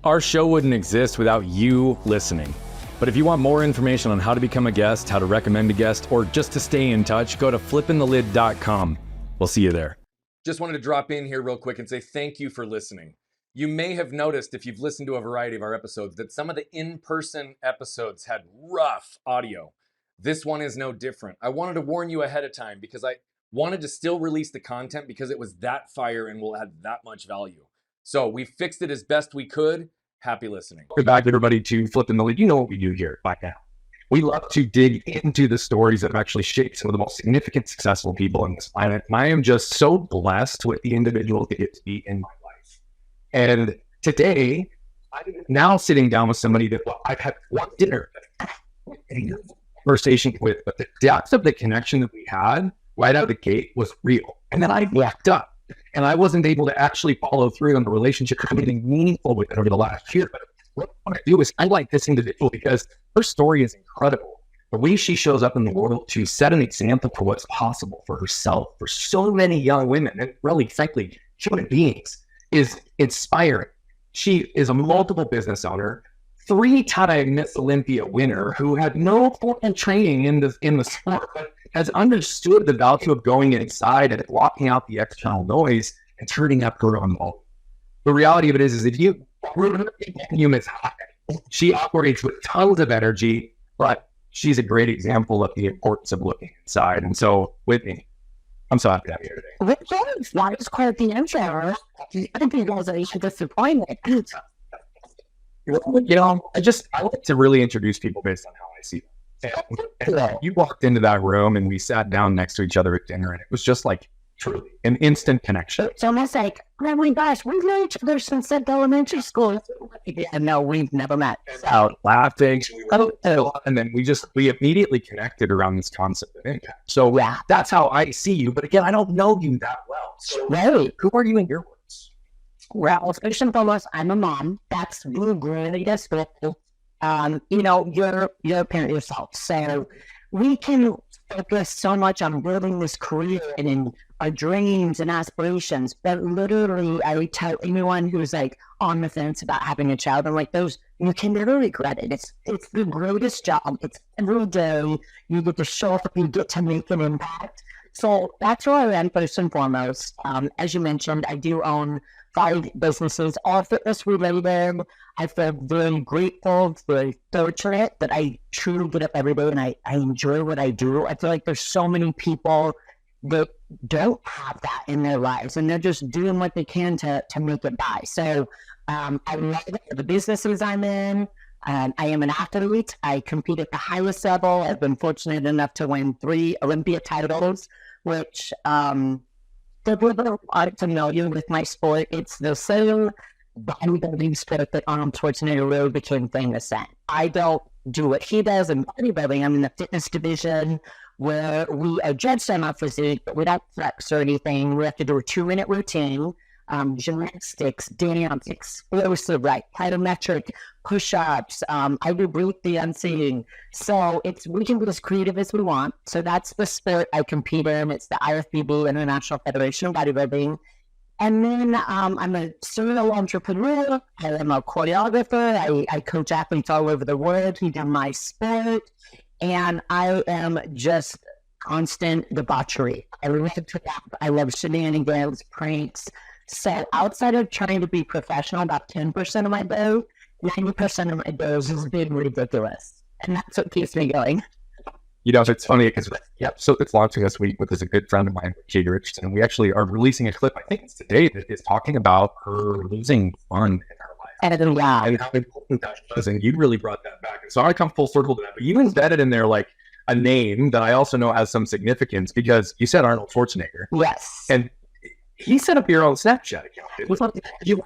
Our show wouldn't exist without you listening. But if you want more information on how to become a guest, how to recommend a guest, or just to stay in touch, go to flippingthelid.com. We'll see you there. Just wanted to drop in here real quick and say thank you for listening. You may have noticed, if you've listened to a variety of our episodes, that some of the in-person episodes had rough audio. This one is no different. I wanted to warn you ahead of time because I wanted to still release the content because it was that fire and will add that much value. So we fixed it as best we could. Happy listening. Welcome back, everybody, to Flipping the Lid. You know what we do here by now. We love to dig into the stories that have actually shaped some of the most significant, successful people on this planet. And I am just so blessed with the individuals that get to be in my life. And today, I'm now sitting down with somebody that I've had one dinner conversation with, but the depth of the connection that we had right out of the gate was real. And then I wrapped up. And I wasn't able to actually follow through on the relationship or anything meaningful with it over the last year. But what I want to do is highlight this individual because her story is incredible. The way she shows up in the world to set an example for what's possible for herself, for so many young women, and really, frankly, human beings, is inspiring. She is a multiple business owner, 3-time Miss Olympia winner who had no formal training in the sport, but has understood the value of going inside and blocking out the external noise and turning up her own volume. The reality of it is if you humans high, she operates with tons of energy, but she's a great example of the importance of looking inside. And so, Whitney, I'm so happy to have you here today. That was quite the intro. I think you guys are disappointed. You know, I like to really introduce people based on how I see them. And you walked into that room and we sat down next to each other at dinner, and it was just like truly an instant connection. It's almost like, oh my gosh, we've known each other since elementary school. Yeah, no, we've never met. So laughing, and then we immediately connected around this concept of impact. So yeah, that's how I see you. But again, I don't know you that well. So who are you in your words? Well, first and foremost, I'm a mom. That's really desperate. You know, you're a parent yourself. So we can focus so much on building this career and in our dreams and aspirations. But literally, I would tell anyone who's like on the fence about having a child, I'm like, you can never regret it. It's the greatest job. It's every day you get to show up, you get to make an impact. So that's where I am first and foremost. As you mentioned, I do own 5 businesses, all fitness related. I feel very grateful, very fortunate that I truly get up every day and I enjoy what I do. I feel like there's so many people that don't have that in their lives and they're just doing what they can to make it by. So I love the businesses I'm in. I am an athlete. I compete at the highest level. I've been fortunate enough to win 3 Olympia titles, which the people are familiar with my sport. It's the same bodybuilding sport that Arnold Schwarzenegger really became famous at. I don't do what he does in bodybuilding. I'm in the fitness division where we are judged on our physique, but without flex or anything. We have to do a 2-minute routine, gymnastics, dance, explosive, right, plyometric, push-ups. I do breathe the unseen. So we can be as creative as we want. So that's the sport I compete in. It's the IFBB, International Federation of Bodybuilding. And then I'm a serial entrepreneur. I am a choreographer. I coach athletes all over the world who do my sport. And I am just constant debauchery. I love to laugh. I love shenanigans, pranks. So outside of trying to be professional, about 10% of my dough, 90% of my dough is being ridiculous. And that's what keeps me going. You know, it's funny because, so it's launching this week with a good friend of mine, Katie Richardson, and we actually are releasing a clip, I think it's today, that is talking about her losing fun in her life. And how important that was, and you really brought that back. And so I come full circle to that, but you embedded in there like a name that I also know has some significance because you said Arnold Schwarzenegger. Yes. And he set up your own Snapchat account. It was like you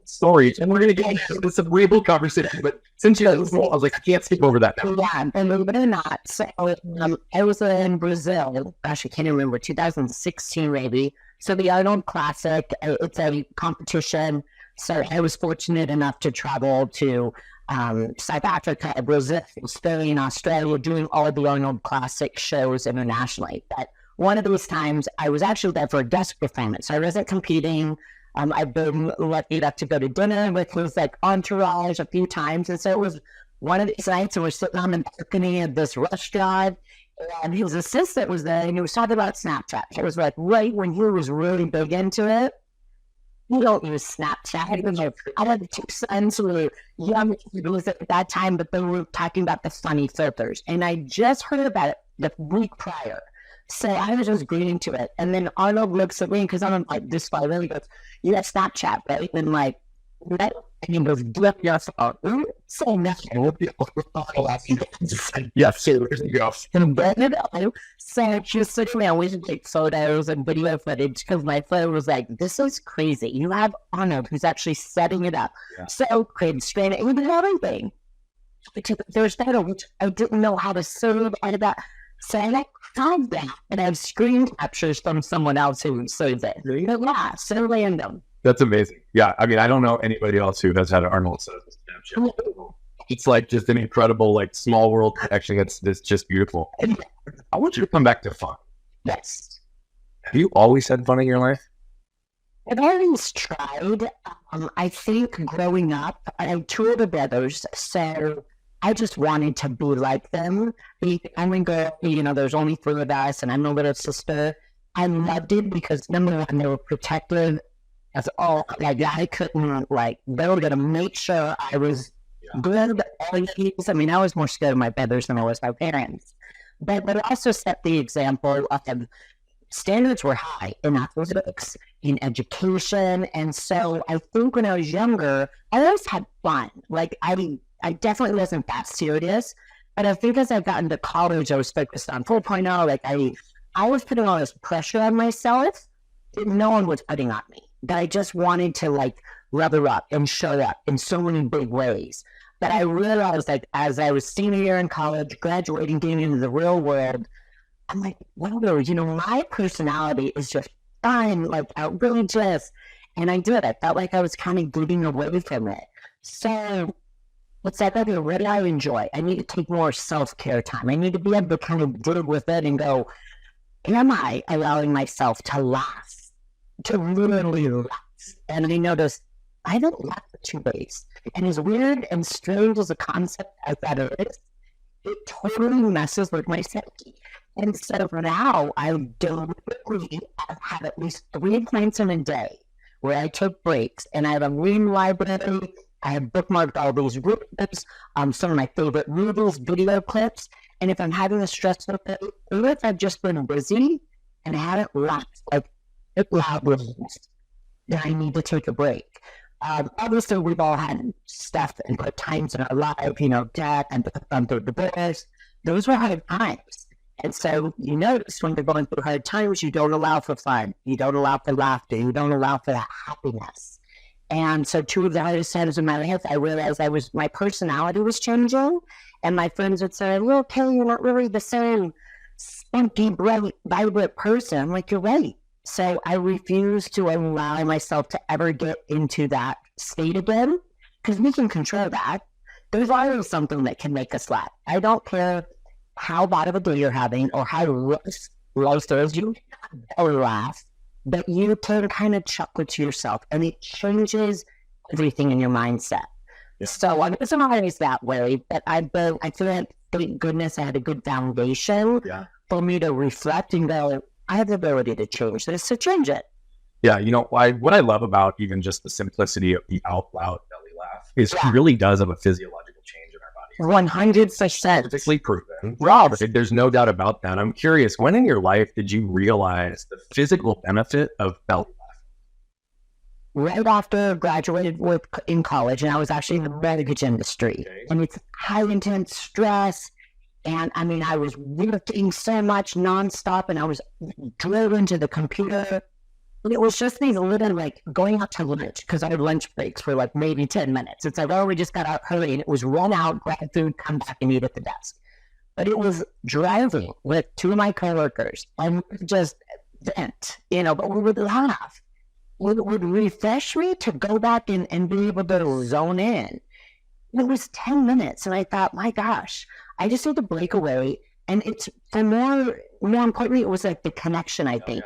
stories, and we're going to get into some real conversation. But since you guys, I was like, I can't skip over that now. Yeah, and believe it or not, so I was in Brazil. Gosh, I can't remember, 2016 maybe. So the Arnold Classic, it's a competition. So I was fortunate enough to travel to South Africa, Brazil, Spain, Australia, doing all the Arnold Classic shows internationally. But one of those times, I was actually there for a guest performance. I wasn't competing. I've been lucky enough to go to dinner with his like entourage a few times. And so it was one of these nights and we're sitting on the balcony of this restaurant and his assistant was there and he was talking about Snapchat. It was like right when he was really big into it. We don't use Snapchat. I had two sons who were young at that time, but they were talking about the funny filters. And I just heard about it the week prior. So I was just greeting to it. And then Arnold looks at me because I'm like, this guy really goes, you got Snapchat, right? And like, that, and he goes, yes, so nothing. Yes, there you go. And then, so she was sitting there, we should take photos and video footage because my phone was like, this is crazy. You have Arnold who's actually setting it up. Yeah. So great, screen, it would everything. There was that, which I didn't know how to serve out of that. So I found that, and I have screen captures from someone else who serves it. But yeah, so random. That's amazing. Yeah, I mean, I don't know anybody else who has had an Arnold set up Snapchat. It's like just an incredible, like, small world connection. It's just beautiful. And I want you to come back to fun. Yes. Have you always had fun in your life? I've always tried. I think growing up, I have two older brothers, so I just wanted to be like them. The only girl, there's only three of us, and I'm a little sister. I loved it because number one, they were protective. As all, like I couldn't, like they were gonna make sure I was good. I mean, I was more scared of my brothers than I was my parents. But it also set the example of standards were high in athletics, in education, and so I think when I was younger, I always had fun. Like I definitely wasn't that serious, but I think as I got into college, I was focused on 4.0. Like I was putting all this pressure on myself that no one was putting on me. That I just wanted to like level up and show up in so many big ways. But I realized that as I was senior year in college, graduating, getting into the real world, I'm like, wow, my personality is just fun, like outrageous. And I did. I felt like I was kind of getting away from it. So what's that? What do I enjoy? I need to take more self-care time. I need to be able to kind of deal with it and go, am I allowing myself to laugh? To literally laugh. And I noticed I don't laugh for 2 days. And as weird and strange as a concept as that is, it totally messes with my psyche. And so for now, I deliberately have at least 3 points in a day where I took breaks. And I have a reading library. I have bookmarked all these clips, some of my favorite movies, video clips. And if I'm having a stressful day, or if I've just been busy and I haven't laughed, like, that I need to take a break. Obviously, we've all had stuff and good times in our life, death and through the divorce. Those were hard times. And so you notice when you're going through hard times, you don't allow for fun. You don't allow for laughter. You don't allow for that happiness. And so 2 of the hardest times in my life, I realized my personality was changing. And my friends would say, well, Kelly, you're not really the same spunky, bright, vibrant person. I'm like, you're right. So I refuse to allow myself to ever get into that state again, because we can control that. There's always something that can make us laugh. I don't care how bad of a day you're having or how low throws you or laugh, but you can kind of chuckle to yourself, and it changes everything in your mindset. Yeah. So it's not always that way, but I feel like, thank goodness I had a good foundation for me to reflect and go, I have the ability to change this, to change it. Yeah, what I love about even just the simplicity of the out loud belly laugh is it really does have a physiological change in our bodies. 100%. Scientifically proven. Rob, there's no doubt about that. I'm curious, when in your life did you realize the physical benefit of belly laughing? Right after I graduated in college, and I was actually in the mortgage industry. Okay. And it's high intense stress. And I mean, I was working so much nonstop, and I was driven to the computer. And it was just these little, like, going out to lunch, because I had lunch breaks for like maybe 10 minutes. It's like, oh, we just got out early, and it was run out, grab food, come back and eat at the desk. But it was driving with 2 of my coworkers, and just vent, but we would laugh. It would refresh me to go back and be able to zone in. It was 10 minutes, and I thought, my gosh, I just need to break away. And it's, for more importantly, it was like the connection, I think.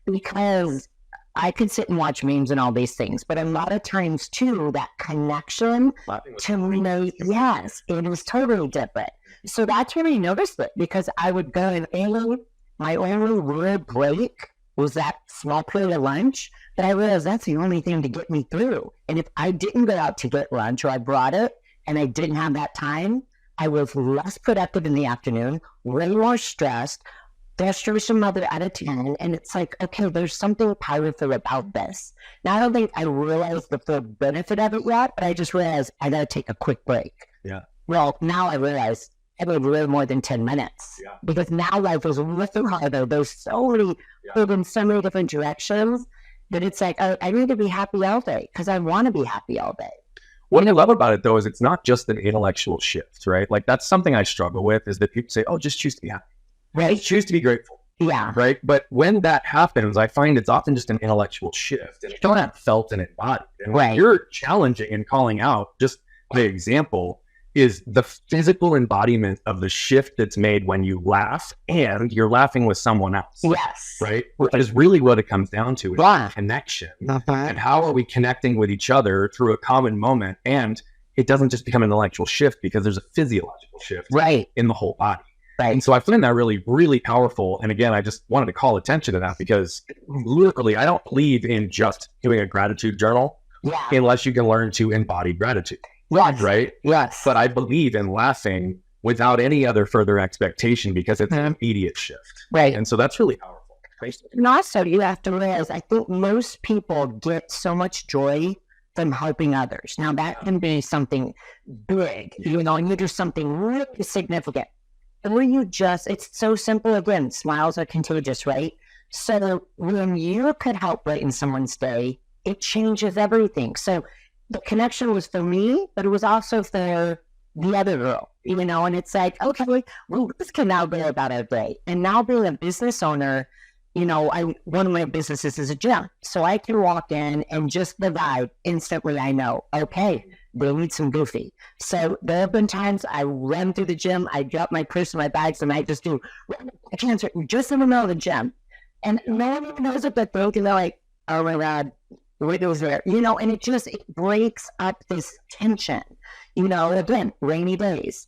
Because I could sit and watch memes and all these things, but a lot of times too, that connection to me, yes, it was totally different. So that's when I noticed it, because I would go and my only real break was that small plate of lunch, but I realized that's the only thing to get me through. And if I didn't go out to get lunch, or I brought it and I didn't have that time, I was less productive in the afternoon, way more stressed, frustration mother out of 10, and it's like, okay, there's something powerful about this. Now, I don't think I realized the full benefit of it yet, but I just realized I gotta take a quick break. Yeah. Well, now I realize I would live more than 10 minutes. Yeah. Because now life is a little harder. There's so many, in so many different directions that it's like, I need to be happy all day because I want to be happy all day. What I love about it, though, is it's not just an intellectual shift, right? Like, that's something I struggle with, is that people say, oh, just choose to be happy. Right. Just choose to be grateful. Yeah. Right. But when that happens, I find it's often just an intellectual shift, and it's not felt and embodied. And what you're challenging and calling out, just the example, is the physical embodiment of the shift that's made when you laugh and you're laughing with someone else. Yes. Right. Which is really what it comes down to, is connection. And how are we connecting with each other through a common moment? And it doesn't just become an intellectual shift, because there's a physiological shift in the whole body. Right. And so I find that really, really powerful. And again, I just wanted to call attention to that, because literally, I don't believe in just doing a gratitude journal unless you can learn to embody gratitude. Right? Yes. But I believe in laughing without any other further expectation, because it's an immediate shift. Right. And so that's really powerful. And also, you have to realize, I think most people get so much joy from helping others. Now, that can be something big, you know, and you do something really significant. Or you just, it's so simple. Again, smiles are contagious, right? So when you could help brighten someone's day, it changes everything. So the connection was for me, but it was also for the other girl, you know, and it's like, okay, well, this can now be about our day. And now being a business owner, you know, one of my businesses is a gym. So I can walk in and just the vibe instantly, I know, okay, they need some goofy. So there have been times I run through the gym, I drop my purse and my bags, and I just do a cancer just in the middle of the gym. And no one even knows what they're thinking. They're like, oh my God, what was there? You know, and it breaks up this tension. You know, again, rainy days.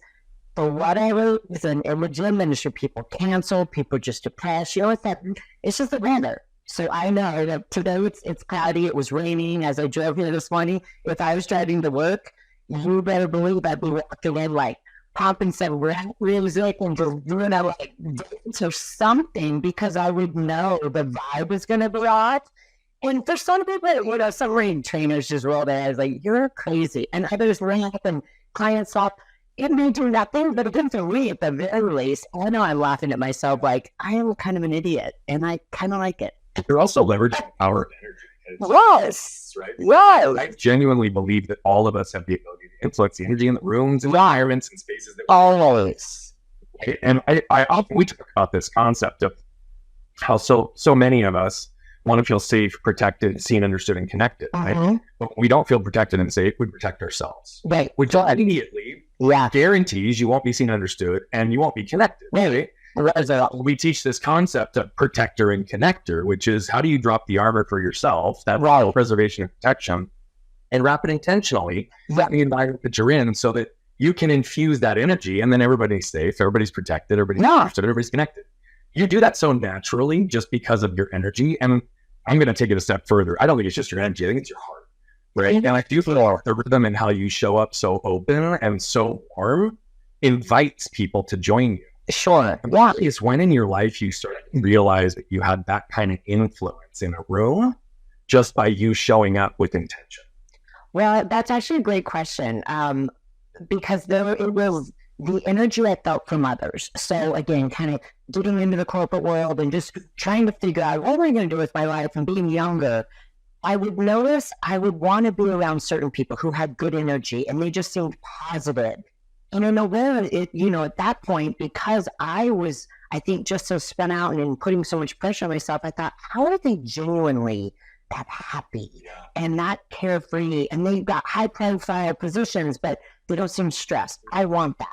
For whatever reason, in the gym industry, people cancel, people just depressed. You know what's that? It's just the weather. So I know that today it's cloudy, it was raining as I drove here this morning. If I was driving to work, you better believe I'd be walking in like pumping some music and just doing a like so something, because I would know the vibe was going to be off. And for some people, you know, some rain trainers just roll their eyes like, you're crazy. And others ring up and clients off. It may do nothing, but again, for me, at the very least, I know I'm laughing at myself like, I am kind of an idiot, and I kind of like it. You're also leveraging the power of energy. Yes. Right? Right. I genuinely believe that all of us have the ability to influence the energy in the rooms, environments, and spaces that always. And I often, we talk about this concept of how so many of us want to feel safe, protected, seen, understood, and connected. Right? But when we don't feel protected and safe, we protect ourselves. Right. Which immediately guarantees you won't be seen, understood, and you won't be connected. Right? We teach this concept of protector and connector, which is how do you drop the armor for yourself, that preservation and protection, and wrap it intentionally in the environment that you're in, so that you can infuse that energy, and then everybody's safe, everybody's protected, everybody's understood, everybody's connected. You do that so naturally just because of your energy. And I'm going to take it a step further. I don't think it's just your energy. I think it's your heart, right? And I do feel the rhythm and how you show up so open and so warm invites people to join you. Sure. That is when in your life you start to realize that you had that kind of influence in a room just by you showing up with intention. Well, that's actually a great question, because it was the energy I felt from others. So again, kind of getting into the corporate world and just trying to figure out what am I going to do with my life, and being younger, I would notice I would want to be around certain people who had good energy and they just seemed positive. And in a way, at that point, because I was, I think, just so spent out and putting so much pressure on myself, I thought, how are they genuinely that happy and not carefree? And they've got high profile positions, but they don't seem stressed. I want that.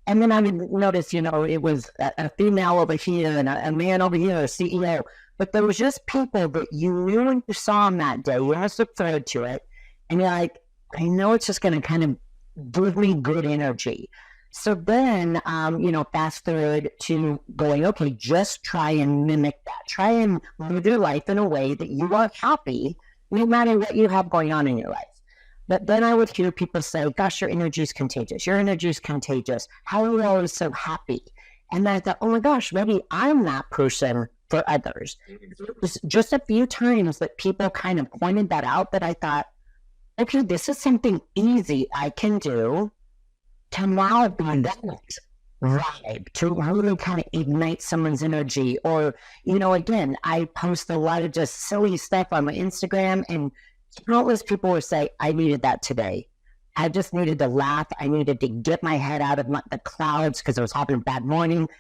And then I would notice, it was a female over here and a man over here, a CEO. But there was just people that you knew when you saw them that day. You weren't referred to it. And you're like, I know it's just going to kind of give me good energy. So then, fast forward to going, okay, just try and mimic that. Try and live your life in a way that you are happy, no matter what you have going on in your life. But then I would hear people say, gosh, your energy is contagious. Your energy is contagious. How are you always so happy? And I thought, oh my gosh, maybe I'm that person for others. It was just a few times that people kind of pointed that out that I thought, okay, this is something easy I can do to now be that vibe, to really kind of ignite someone's energy. Or, again, I post a lot of just silly stuff on my Instagram, and countless people will say, I needed that today. I just needed to laugh. I needed to get my head out of the clouds because I was having a bad morning.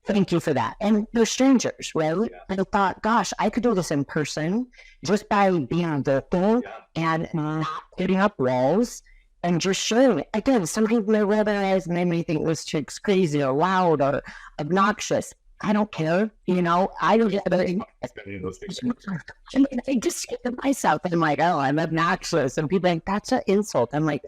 Thank you for that. And they're strangers, right? Yeah. And I thought, gosh, I could do this in person just by being vocal and not putting up walls and just showing it. Again, some people may realize and they may think this chick's crazy or loud or obnoxious. I don't care, I don't get I just get to myself and I'm like, oh, I'm obnoxious. And people think that's an insult. I'm like,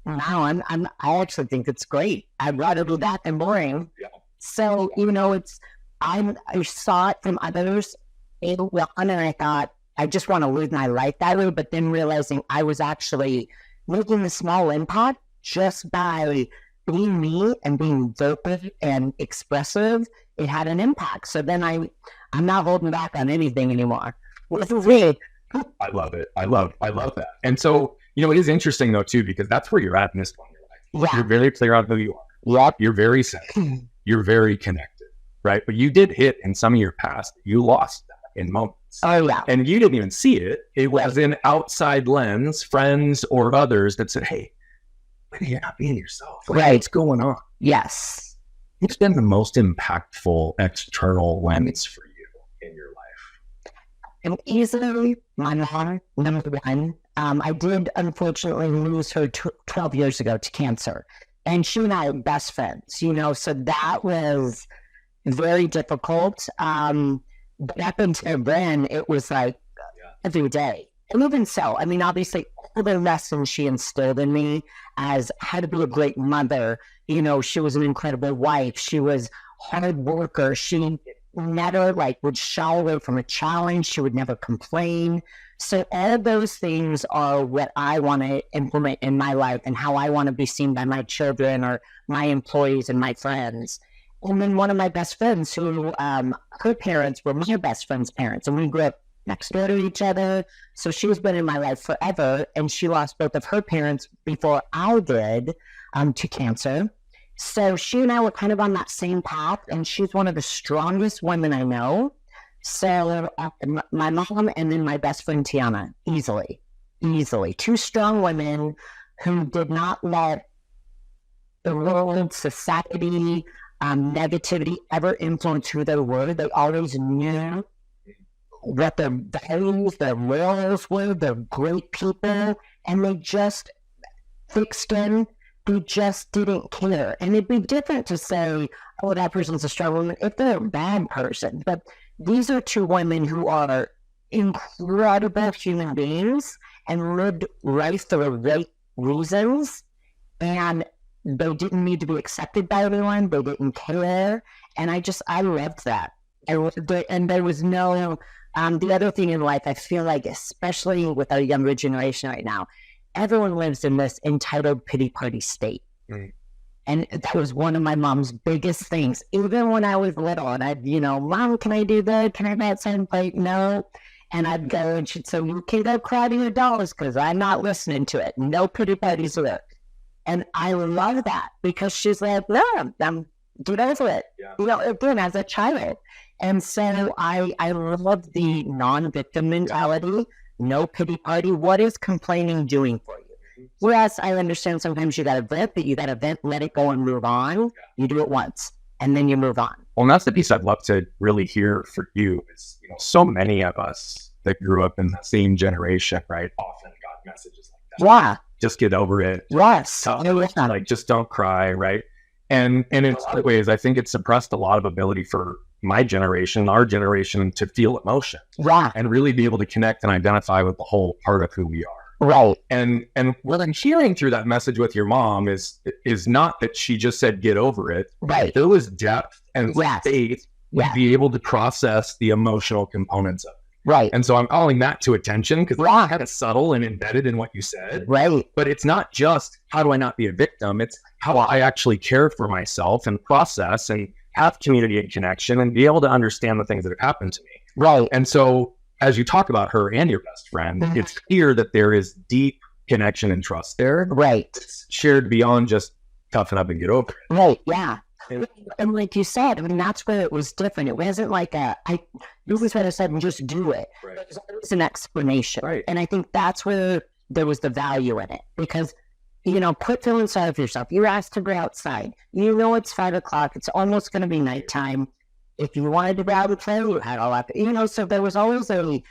no, I actually think it's great. I'd rather do that than boring. Yeah. So, I saw it from others, and I thought, I just want to live my life that way, but then realizing I was actually making a small impact just by being me and being vocal and expressive. It had an impact. So then I'm not holding back on anything anymore. This is weird. I love it. I love that. And so, it is interesting though, too, because that's where you're at in this point in your life. Yeah. You're very clear on who you are. Yeah. You're very centered. You're very connected, right? But you did hit in some of your past, you lost that in moments. Oh, yeah. And you didn't even see it. It was an outside lens, friends or others that said, hey, you're not being yourself. Right. What's going on? Yes. What's been the most impactful external lens for you in your life? And easily, my mom, number one. I did unfortunately lose her 12 years ago to cancer. And she and I are best friends, so that was very difficult. But up until then, it was like every day. And even so, obviously, all the lessons she instilled in me as how to be a great mother, she was an incredible wife. She was a hard worker. She never would shy away from a challenge. She would never complain. So all of those things are what I want to implement in my life and how I want to be seen by my children or my employees and my friends. And then one of my best friends who, her parents were my best friend's parents, and we grew up next door to each other. So she's been in my life forever, and she lost both of her parents before I did to cancer. So she and I were kind of on that same path, and she's one of the strongest women I know. So my mom and then my best friend Tiana, easily. Two strong women who did not let the world, society, negativity ever influence who they were. They always knew what their values, their morals were. They're great people, and they just thick skin. They just didn't care. And it'd be different to say, oh, that person's a strong woman if they're a bad person. But these are two women who are incredible human beings and lived right for the right reasons. And they didn't need to be accepted by everyone. They didn't care. And I loved that. And there was no, the other thing in life, I feel like, especially with our younger generation right now, everyone lives in this entitled pity party state. Mm. And that was one of my mom's biggest things. Even when I was little, and I'd, Mom, can I do that? Can I have that? Like, no. And I'd go, and she'd say, you can go cry to your dolls because I'm not listening to it. No pity parties with it. And I love that because she's like, no, I'm get over it. Yeah. Again, as a child. And so I love the non-victim mentality, no pity party. What is complaining doing for you? Whereas I understand sometimes you got to vent, but you got to vent, let it go and move on. You do it once and then you move on. Well, and that's the piece I'd love to really hear for you is, so many of us that grew up in the same generation, right, often got messages like that. Yeah. Just get over it. Yes. Like, just don't cry, right? And in other ways, I think it suppressed a lot of ability for my generation, our generation, to feel emotion. Yeah. And really be able to connect and identify with the whole part of who we are. Right. And what I'm hearing through that message with your mom is not that she just said, get over it. Right. There was depth and Yes. faith to be able to process the emotional components of it. Right. And so I'm calling that to attention because Yeah. it's kind of subtle and embedded in what you said. Right. But it's not just how do I not be a victim? It's how I actually care for myself and process and have community and connection and be able to understand the things that have happened to me. Right. And so as you talk about her and your best friend, it's clear that there is deep connection and trust there. Right. It's shared beyond just toughen up and get over it. Right. Yeah. And like you said, I mean, that's where it was different. It wasn't like you always had to say, just do it. Right. There's always an explanation. Right. And I think that's where there was the value in it because, quit feeling sorry for yourself. You're asked to go outside. You know, it's 5 o'clock. It's almost going to be nighttime. If you wanted to grab a play, you had all that, so there was always an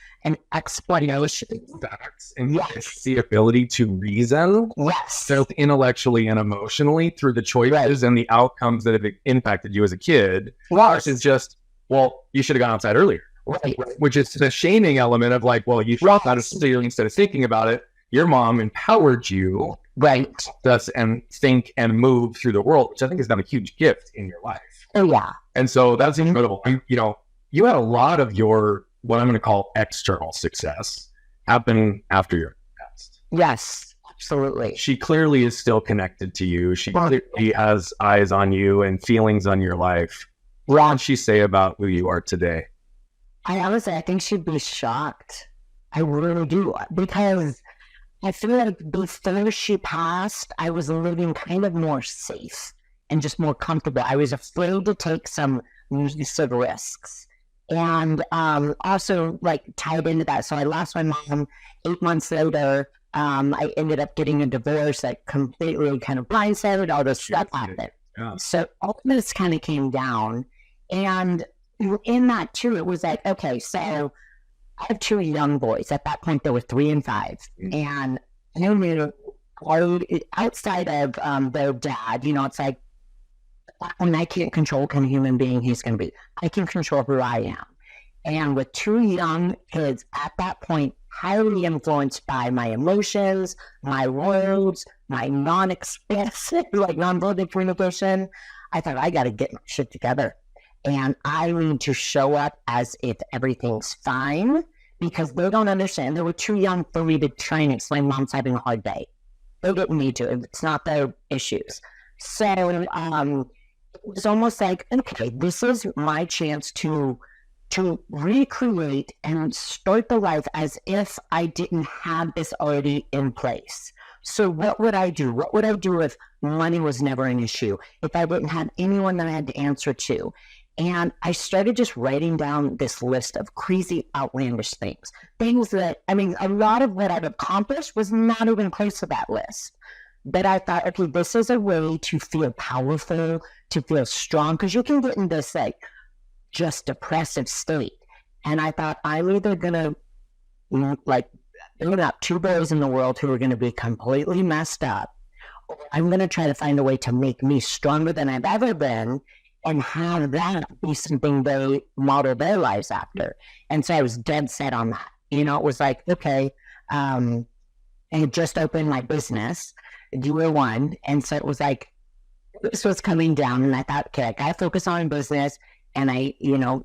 explanation. Facts and the ability to reason. Yes. Both intellectually and emotionally through the choices and the outcomes that have impacted you as a kid. Versus just, well, you should have gone outside earlier. Right. Which is the shaming element of like, well, you should have instead of thinking about it. Your mom empowered you. Right. And think and move through the world, which I think has been a huge gift in your life. Oh, yeah. And so that's incredible. You had a lot of your, what I'm going to call external success happen after your past. Yes, absolutely. She clearly is still connected to you. She clearly has eyes on you and feelings on your life. What did she say about who you are today? I think she'd be shocked. I really do. Because I feel like before she passed, I was living kind of more safe and just more comfortable. I was afraid to take some risks. And also, tied into that. So I lost my mom 8 months later. I ended up getting a divorce that completely kind of blindsided all this stuff happened. Yeah. So all of this kind of came down. And in that, too, it was like, okay, so I have 2 young boys. At that point, they were 3 and 5. And outside of their dad, it's like, and I can't control what kind of human being he's going to be. I can control who I am. And with 2 young kids at that point, highly influenced by my emotions, my words, my non-expressive, non-verbal communication, I thought, I got to get my shit together. And I need to show up as if everything's fine because they don't understand. They were too young for me to try and explain mom's having a hard day. They didn't need to. It's not their issues. So, it was almost like, okay, this is my chance to recreate and start the life as if I didn't have this already in place. So what would I do? What would I do if money was never an issue? If I didn't have anyone that I had to answer to? And I started just writing down this list of crazy, outlandish things. Things that, a lot of what I've accomplished was not even close to that list. But I thought, okay, this is a way to feel powerful, to feel strong, because you can get in this just depressive state. And I thought, I'm either gonna build up 2 boys in the world who are gonna be completely messed up, or I'm gonna try to find a way to make me stronger than I've ever been, and have that be something they model their lives after. And so I was dead set on that. It was like, okay, I had just opened my business. Year 1, and so it was like this was coming down, and I thought, okay, I gotta focus on business, and I,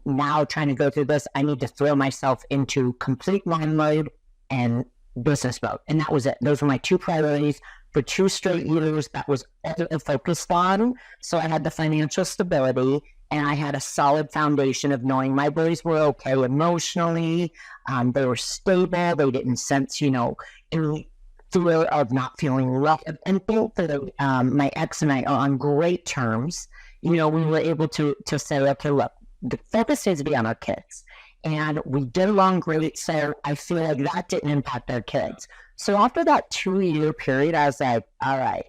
now trying to go through this, I need to throw myself into complete mind mode and business mode, and that was it. Those were my 2 priorities for 2 straight years. That was all I focused on. So I had the financial stability, and I had a solid foundation of knowing my boys were okay emotionally. They were stable. They didn't sense, any thrill of not feeling rough. And thankfully, my ex and I are on great terms. We were able to say, okay, look, the focus needs to be on our kids. And we did along great, so I feel like that didn't impact our kids. So after that 2-year period, I was like, all right,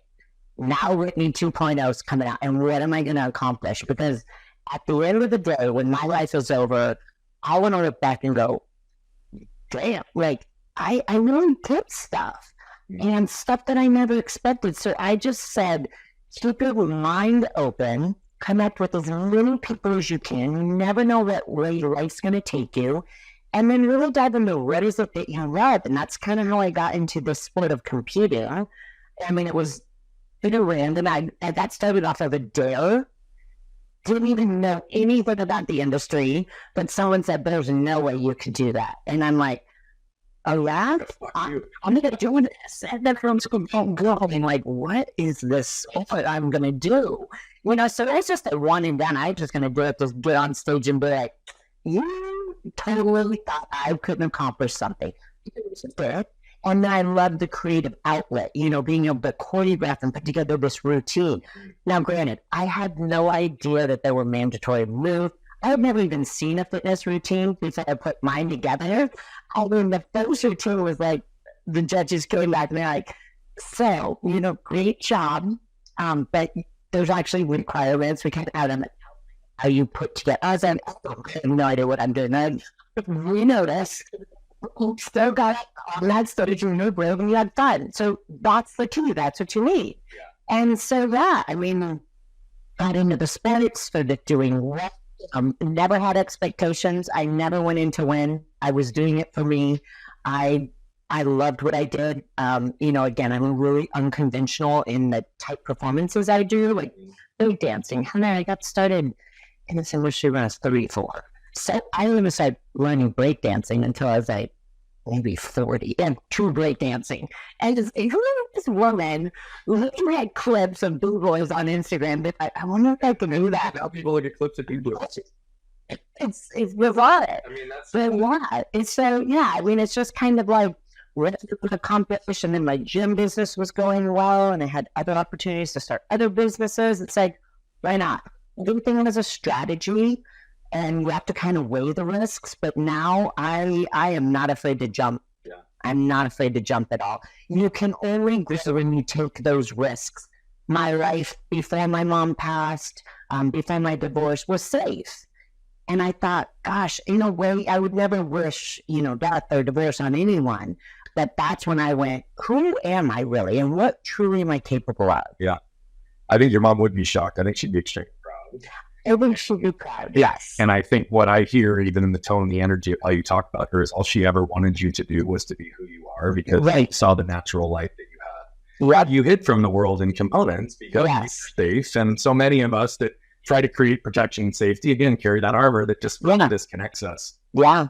now Whitney 2.0 is coming out, and what am I going to accomplish? Because at the end of the day, when my life is over, I want to look back and go, damn, I really did stuff. And stuff that I never expected. So I just said, keep your mind open, connect with as many people as you can. You never know what way your life's going to take you. And then really dive into what is it that you love. And that's kind of how I got into the sport of computing. I mean, it was pretty random. I that started off of a dare. Didn't even know anything about the industry, but someone said, there's no way you could do that. And I'm like, oh yeah? I'm going to do this. And then I'm going like, what is this? What I'm going to do? You know, so it's just a one and done. I'm just going to do it, just get on stage and be like, you totally thought I couldn't accomplish something. And then I love the creative outlet, you know, being able to choreograph and put together this routine. Now, granted, I had no idea that there were mandatory moves. I had never even seen a fitness routine before I put mine together. I mean, the first routine was like, the judges came back and they're like, so, you know, great job. But there's actually requirements. We can't add them. How you put together. I was like, I have no idea what I'm doing. And we noticed. Still got on that study, you know, brave and you had fun. So that's the key. That's what you need. Yeah. And so that, I mean, got into the sports, started doing well. Never had expectations. I never went in to win. I was doing it for me. I loved what I did. You know, again, I'm really unconventional in the type performances I do, like break dancing. And then I got started in this industry when I was 34. So I didn't start learning breakdancing until I was like maybe 40 and true breakdancing. And just this woman looking at clips of boo boys on Instagram. But I wonder if I can do that. Now people look at clips of boo boys. It's bizarre. I mean, that's but what? It's so, yeah, I mean, it's just kind of like the competition in my gym business was going well, and I had other opportunities to start other businesses. It's like, why not? Everything has a strategy. And you have to kind of weigh the risks, but now I am not afraid to jump. Yeah. I'm not afraid to jump at all. You can only grow when you take those risks. My life before my mom passed, before my divorce was safe. And I thought, gosh, in a way, I would never wish, you know, death or divorce on anyone. But that's when I went, who am I really? And what truly am I capable of? Yeah. I think your mom would be shocked. I think she'd be extremely proud. Everyone should be proud. Yes. And I think what I hear, even in the tone and the energy of how you talk about her, is all she ever wanted you to do was to be who you are, because you saw the natural life that you had. Right. You hid from the world in components because you're safe. And so many of us that try to create protection and safety, again, carry that armor that just disconnects us. Yeah.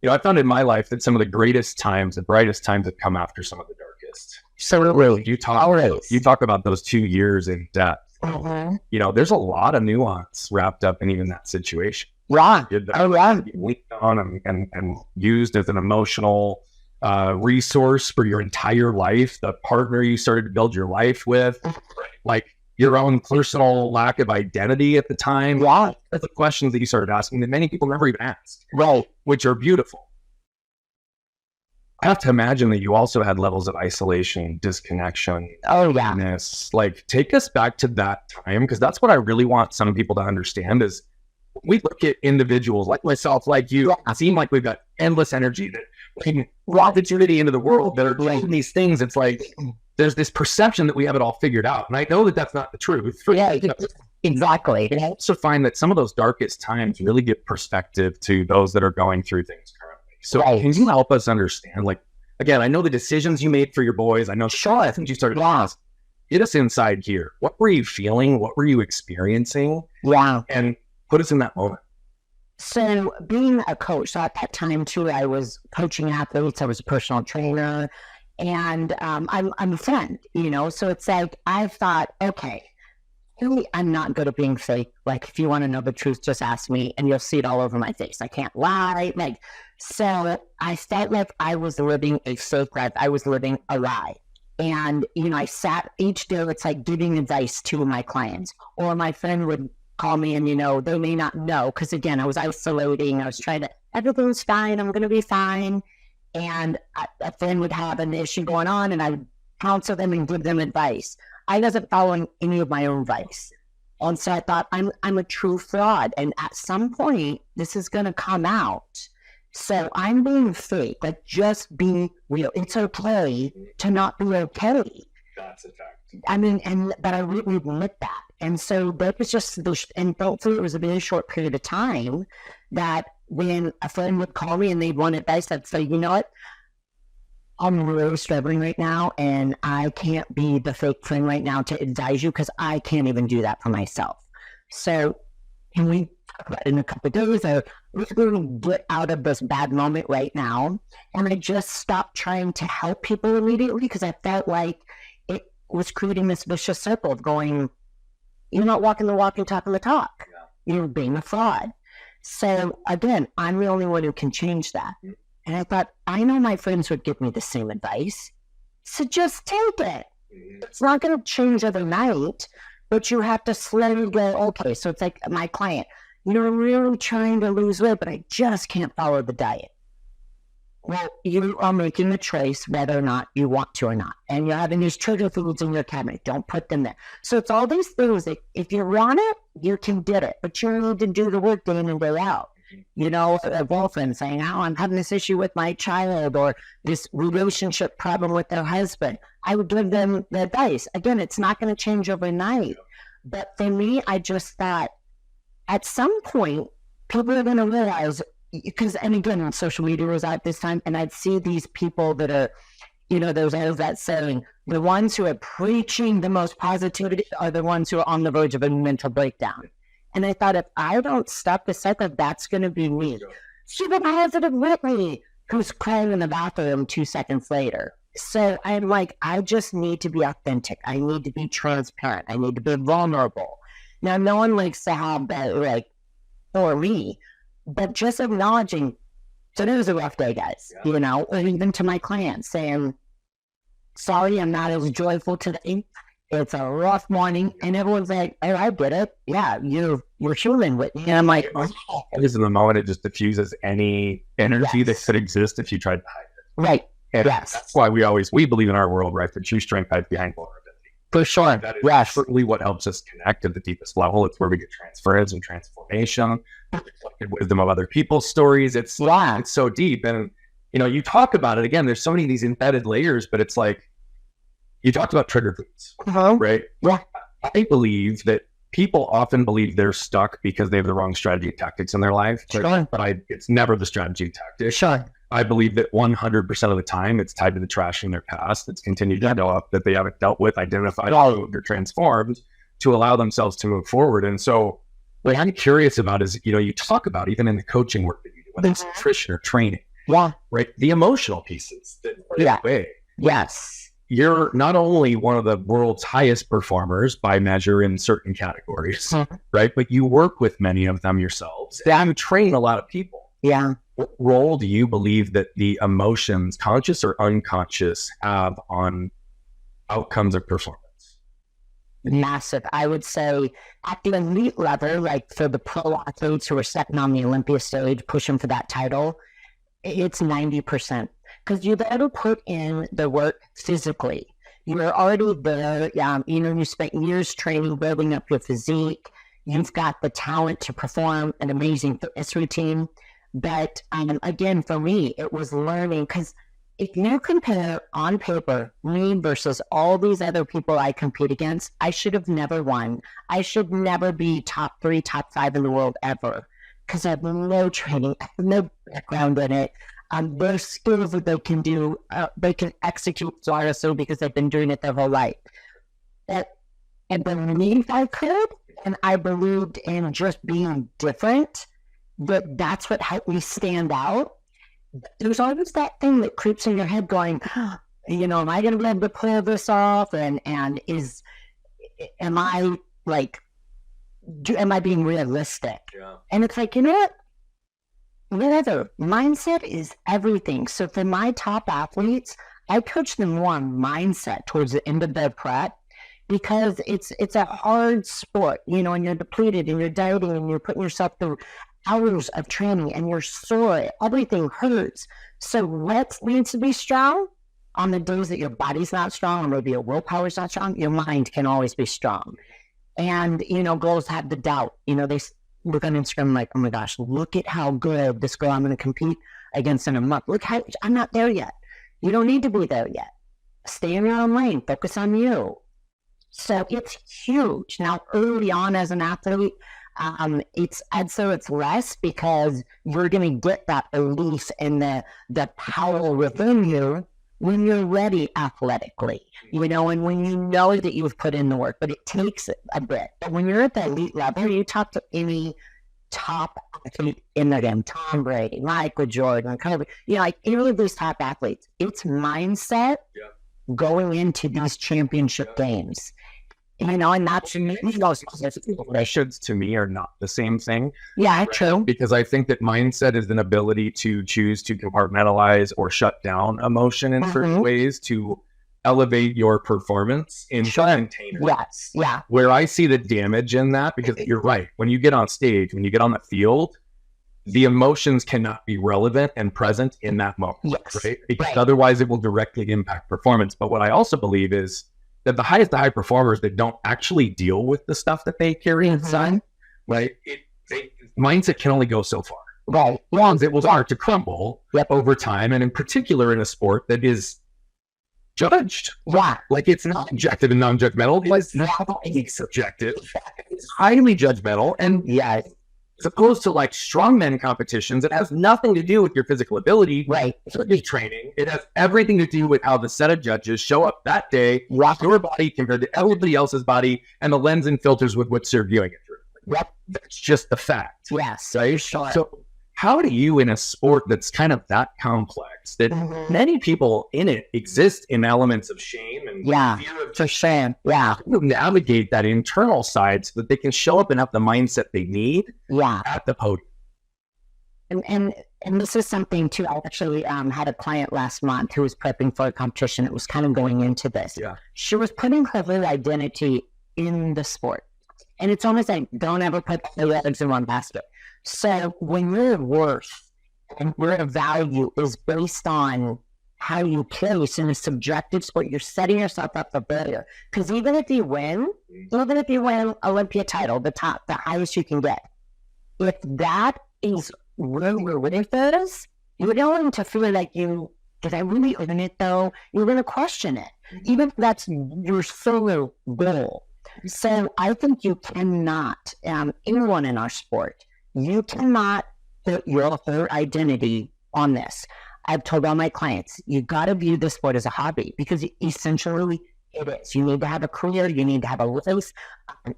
You know, I found in my life that some of the greatest times, the brightest times have come after some of the darkest. So really, you talk about those 2 years in depth. You know, there's a lot of nuance wrapped up in even that situation. Right. Leaned on and used as an emotional resource for your entire life. The partner you started to build your life with, like your own personal lack of identity at the time. Right. That's the questions that you started asking that many people never even asked. Right. Which are beautiful. I have to imagine that you also had levels of isolation, disconnection. Oh, yeah. Like, take us back to that time, because that's what I really want some people to understand is we look at individuals like myself, like you, it seem like we've got endless energy that bring opportunity into the world that are doing these things. It's like there's this perception that we have it all figured out. And I know that that's not the truth. Yeah, exactly. I also find that some of those darkest times really give perspective to those that are going through things currently. So can you help us understand, like, again, I know the decisions you made for your boys. I know I think you started last. Get us inside here. What were you feeling? What were you experiencing? Yeah. And put us in that moment. So being a coach, so at that time too, I was coaching athletes. I was a personal trainer, and I'm a friend, you know. So it's like I thought, okay, really, I'm not good at being fake. Like, if you want to know the truth, just ask me, and you'll see it all over my face. I can't lie. Like, so I felt like I was living a fake life. I was living a lie. And, you know, I sat each day, it's like giving advice to my clients, or my friend would call me and, you know, they may not know. Because again, I was isolating. I was trying to, everything's fine. I'm going to be fine. And a friend would have an issue going on, and I would counsel them and give them advice. I wasn't following any of my own advice. And so I thought, I'm a true fraud. And at some point, this is going to come out. So I'm being fake, like just be real. It's okay to not be okay. That's a fact. but I really admit that. And so that was just, and thankfully it was a very short period of time that when a friend would call me and they'd want advice, I'd say, you know what? I'm really struggling right now, and I can't be the fake friend right now to advise you because I can't even do that for myself. So, can we talk about it in a couple of days? I was going to get out of this bad moment right now, and I just stopped trying to help people immediately because I felt like it was creating this vicious circle of going, you're not walking the walk and talking the talk. Yeah. You're being a fraud. So, again, I'm the only one who can change that. And I thought, I know my friends would give me the same advice, so just take it. It's not going to change overnight, but you have to slowly go, okay, so it's like my client, I'm really trying to lose weight, but I just can't follow the diet. Well, you are making a choice whether or not you want to or not. And you're having these trigger foods in your cabinet. Don't put them there. So it's all these things that if you're on it, you can get it, but you need to do the work day in and day out. A girlfriend saying, I'm having this issue with my child or this relationship problem with their husband. I would give them the advice. Again, it's not going to change overnight. But for me, I just thought at some point, people are going to realize, and again, on social media was out this time, and I'd see these people that are, there's that saying, the ones who are preaching the most positivity are the ones who are on the verge of a mental breakdown. And I thought, if I don't stop the cycle, that's going to be me. Super positive Whitney, who's crying in the bathroom 2 seconds later. So I'm like, I just need to be authentic. I need to be transparent. I need to be vulnerable. Now, no one likes to have that, or me, but just acknowledging, today was a rough day, guys, or even to my clients saying, sorry, I'm not as joyful today. It's a rough morning, and everyone's like, oh, I get it. Yeah, you're human, Whitney. And I'm like, oh. Just in the moment, it just diffuses any energy that could exist if you tried to hide it. Right. And that's why we believe in our world, right? The true strength hides behind vulnerability. For sure. That is certainly what helps us connect at the deepest level. It's where we get transference and transformation, reflected wisdom of other people's stories. It's so deep. And, you talk about it again, there's so many of these embedded layers, but it's like, you talked about trigger foods, right? Yeah. I believe that people often believe they're stuck because they have the wrong strategy and tactics in their life. Sure. But it's never the strategy and tactics. Sure. I believe that 100% of the time it's tied to the trash in their past that's continued to show up that they haven't dealt with, identified, or transformed to allow themselves to move forward. And so what I'm curious about is, you talk about even in the coaching work that you do, whether it's nutrition or training, right? The emotional pieces that are that way. Yes. You're not only one of the world's highest performers by measure in certain categories, right? But you work with many of them yourselves. And you train a lot of people. Yeah. What role do you believe that the emotions, conscious or unconscious, have on outcomes of performance? Massive. I would say at the elite level, like for the pro athletes who are second on the Olympia stage, pushing for that title, it's 90%. Because you've got to put in the work physically. You're already there. You spent years training, building up your physique. You've got the talent to perform an amazing fitness routine. But again, for me, it was learning. Because if you compare on paper me versus all these other people I compete against, I should have never won. I should never be top 3, top 5 in the world ever. Because I have no training, I have no background in it. There's skills that they can do, they can execute flawlessly because they've been doing it their whole life. And believed I could, and I believed in just being different, but that's what helped me stand out. There's always that thing that creeps in your head going, am I going to be able to pull this off? And am I being realistic? Yeah. And it's like, whatever. Mindset is everything. So for my top athletes, I coach them more on mindset towards the end of their prep because it's a hard sport, and you're depleted and you're dieting and you're putting yourself through hours of training and you're sore. Everything hurts. So what needs to be strong? On the days that your body's not strong or maybe your willpower's not strong, your mind can always be strong. And, girls have the doubt. They look on Instagram like, oh my gosh, look at how good this girl I'm going to compete against in a month. Look how I'm not there yet. You don't need to be there yet. Stay in your own lane. Focus on you. So it's huge. Now, early on as an athlete, I'd say it's less because you're going to get that belief in the power within you when you're ready athletically, and when you know that you've put in the work, but it takes a bit. But when you're at the elite level, you talk to any top athlete in the game, Tom Brady, Michael Jordan, like any of these top athletes, it's mindset going into these championship games. And that's Missions to me are not the same thing. Yeah, true. Because I think that mindset is an ability to choose to compartmentalize or shut down emotion in certain ways to elevate your performance in containers. Yes, yeah. Where I see the damage in that, because you're right, when you get on stage, when you get on the field, the emotions cannot be relevant and present in that moment, right? Because otherwise it will directly impact performance. But what I also believe is that the highest high performers that don't actually deal with the stuff that they carry inside, right? Mindset can only go so far. Right. Long it will start to crumble over time, and in particular in a sport that is judged. Yeah. Like it's not objective and non-judgmental. It's not subjective. It's highly judgmental. And as opposed to like strongman competitions, it has nothing to do with your physical ability. Right. It's not your training. It has everything to do with how the set of judges show up that day, rock your body compared to everybody else's body, and the lens and filters with which they're viewing it through. Yep. That's just the fact. Yes. So how do you, in a sport that's kind of that complex, that many people in it exist in elements of shame and fear of shame, navigate that internal side so that they can show up and have the mindset they need at the podium? And this is something too. I actually had a client last month who was prepping for a competition. It was kind of going into this. Yeah. She was putting her whole identity in the sport. And it's almost like, don't ever put all your eggs in one basket. So when your worth and your value is based on how you place in a subjective sport, you're setting yourself up for failure. Because even if you win Olympia title, the highest you can get, if that is where your worth is, you're going to feel like did I really earn it though? You're going to question it, even if that's your solo goal. So I think you cannot, anyone in our sport, you cannot put your whole identity on this. I've told all my clients, you got to view this sport as a hobby, because essentially it is. You need to have a career, you need to have a life.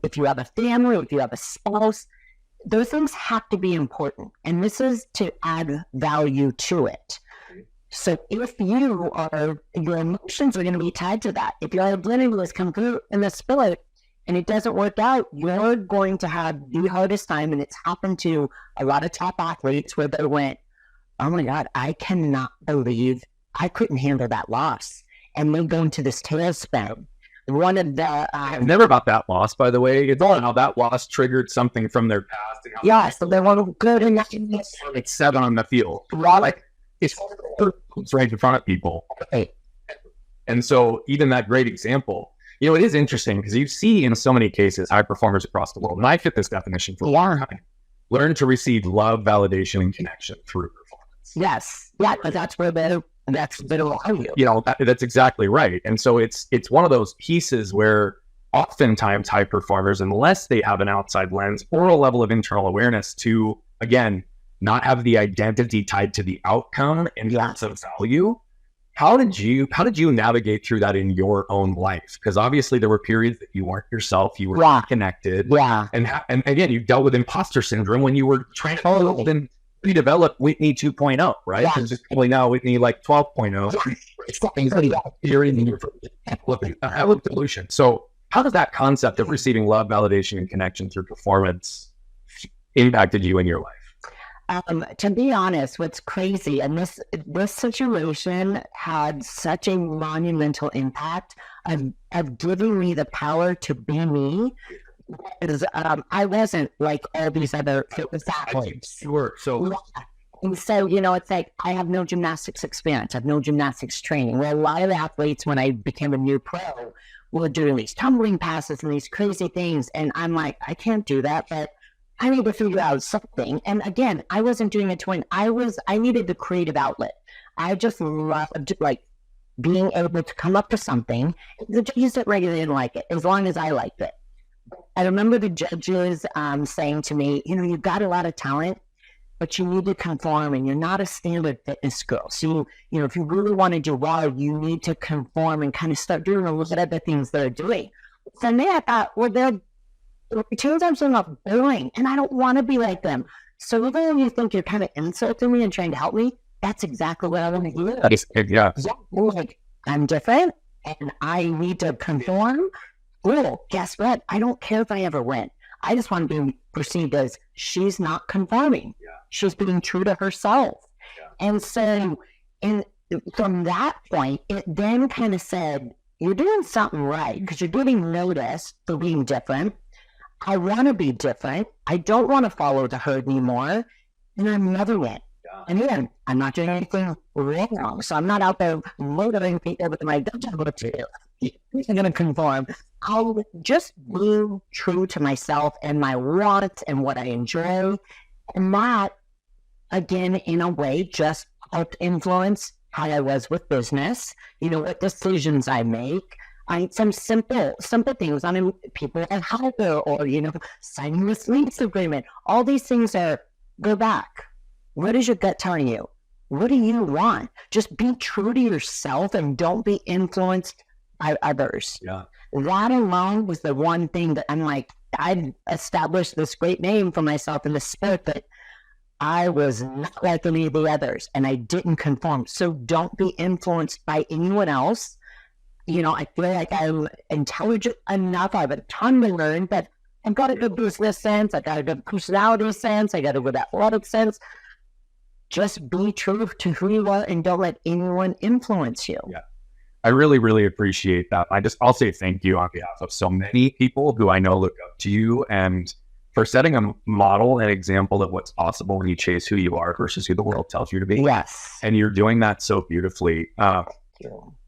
If you have a family, if you have a spouse, those things have to be important. And this is to add value to it. So if your emotions are going to be tied to that. If your identity has come through in the sport, and it doesn't work out, you're going to have the hardest time. And it's happened to a lot of top athletes where they went, oh my God, I cannot believe I couldn't handle that loss. And they go into this tailspin. One of the... never about that loss, by the way. It's all how that loss triggered something from their past. And so they weren't good enough. It's 7 on the field. Like, it's right in front of people. Right. And so even that great example... it is interesting because you see in so many cases high performers across the world, and I fit this definition for learn to receive love, validation, and connection through performance. Yes, but that's where that's that's exactly right. And so it's one of those pieces where oftentimes high performers, unless they have an outside lens or a level of internal awareness to, again, not have the identity tied to the outcome and lots of value. How did you navigate through that in your own life? Because obviously there were periods that you weren't yourself, you were not connected. Yeah. And again, you dealt with imposter syndrome when you were trying to then redevelop Whitney 2.0, right? Yeah. Because it's probably now Whitney like 12.0. You're in your evolution. So how does that concept of receiving love, validation, and connection through performance impacted you in your life? To be honest, what's crazy, and this situation had such a monumental impact of giving me the power to be me. Because I wasn't like all these other fitness athletes. Sure. So, it's like I have no gymnastics experience. I have no gymnastics training. Well, a lot of athletes, when I became a new pro, were doing these tumbling passes and these crazy things, and I'm like, I can't do that, but I need to figure out something. And again, I wasn't doing it to win. I needed the creative outlet. I just loved being able to come up to something. The judges didn't regularly like it, as long as I liked it. I remember the judges saying to me, you've got a lot of talent, but you need to conform, and you're not a standard fitness girl. So, if you really want to do well, you need to conform and kind of start doing a little bit of the things they're doing. For me, I thought, they're two times not boring, and I don't want to be like them. So even when you think you're kind of insulting me and trying to help me, that's exactly what I want to do. Yeah. Like, I'm different, and I need to conform. Well, guess what? I don't care if I ever win. I just want to be perceived as she's not conforming. Yeah. She's being true to herself. Yeah. And so from that point, it then kind of said, you're doing something right because you're getting noticed for being different. I want to be different. I don't want to follow the herd anymore. And I'm never win. Yeah. And again, I'm not doing anything wrong. So I'm not out there motivating people with my I'm going to conform. I'll just be true to myself and my wants and what I enjoy. And that, again, in a way, just helped influence how I was with business, what decisions I make. Some simple things on people at Hyper or, signing a lease agreement. All these things go back. What is your gut telling you? What do you want? Just be true to yourself and don't be influenced by others. Yeah. That alone was the one thing that I'm like, I established this great name for myself in the spirit that I was not like any of the others and I didn't conform. So don't be influenced by anyone else. I feel like I'm intelligent enough. I have a ton to learn, but I've got a good business sense. I got a good personality sense. I got a good athletic sense. Just be true to who you are and don't let anyone influence you. Yeah. I really, really appreciate that. I'll say thank you on behalf of so many people who I know look up to you and for setting a model and example of what's possible when you chase who you are versus who the world tells you to be. Yes. And you're doing that so beautifully.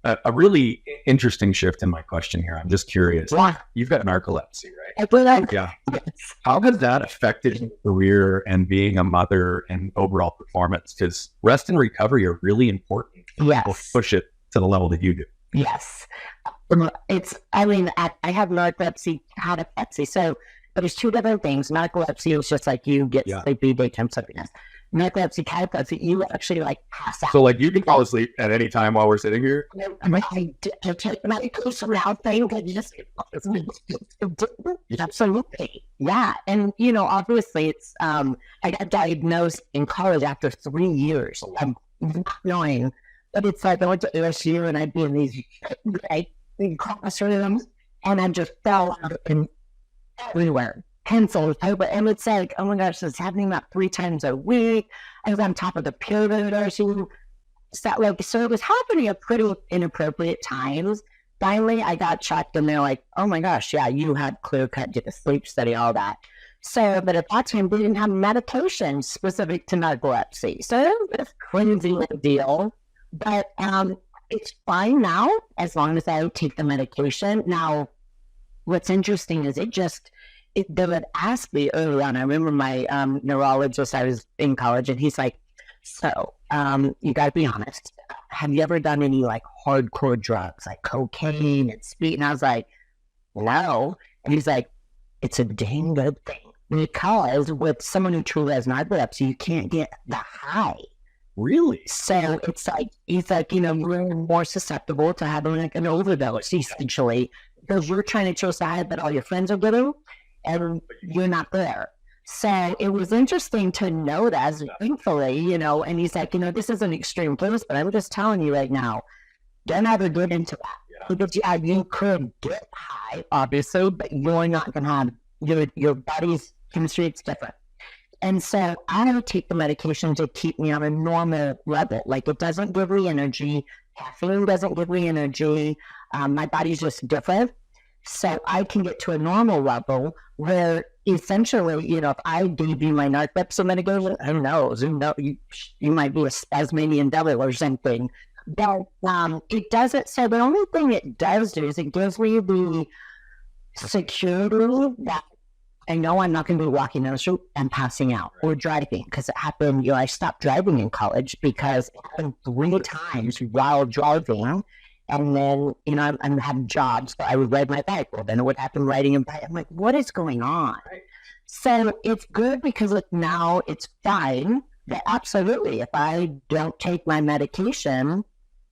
A really interesting shift in my question here. I'm just curious. Yeah. You've got narcolepsy, right? I feel like, Yeah. yes. How has that affected your career and being a mother and overall performance? Because rest and recovery are really important. Yes. Push it to the level that you do. Yes. I have narcolepsy, cataplexy. So, but there's two different things. Narcolepsy is just like you get sleepy, daytime sleepiness. Narcolepsy, cataplexy, you actually pass out. So you can fall asleep at any time while we're sitting here? I take medication without thing. Absolutely. Yeah. And, obviously it's, I got diagnosed in college after 3 years. I'm not knowing. But it's like I went to LSU and I'd be in these classrooms and I just fell out in everywhere. Pencils, and it's like, oh my gosh, it's happening about 3 times a week. I was on top of the pyramid. So it was happening at pretty inappropriate times. Finally, I got checked and they're like, oh my gosh, yeah, you had clear cut, did a sleep study, all that. So, but at that time, they didn't have medication specific to narcolepsy. So it was a crazy little deal. But it's fine now, as long as I take the medication. Now, what's interesting is they would ask me early on. I remember my neurologist, I was in college, and he's like, so, you got to be honest. Have you ever done any hardcore drugs, like cocaine and speed? And I was like, no. And he's like, it's a dang good thing. Because with someone who truly has narcolepsy, you can't get the high. Really? So it's he's we're more susceptible to having an overdose, essentially, because you're trying to choose the high that all your friends are getting, and you're not there. So it was interesting to know that, thankfully, and he's like, this is an extreme case, but I'm just telling you right now, don't ever get into that. Because you could get high, obviously, but you're not going to have your body's chemistry, it's different. And so I don't take the medication to keep me on a normal level. It doesn't give me energy. Caffeine doesn't give me energy. My body's just different. So I can get to a normal level where essentially, if I gave you my narcolepsy medication, who knows? You might be a Tasmanian devil or something. But it doesn't. So the only thing it does do is it gives me the security that I know I'm not going to be walking down the street and passing out or driving, because it happened, I stopped driving in college because it happened 3 times while driving, And then, you know, I'm having jobs, so I would ride my bike. Well, then it would happen riding a bike. I'm like, what is going on? Right. So it's good because like now it's fine. But absolutely, if I don't take my medication,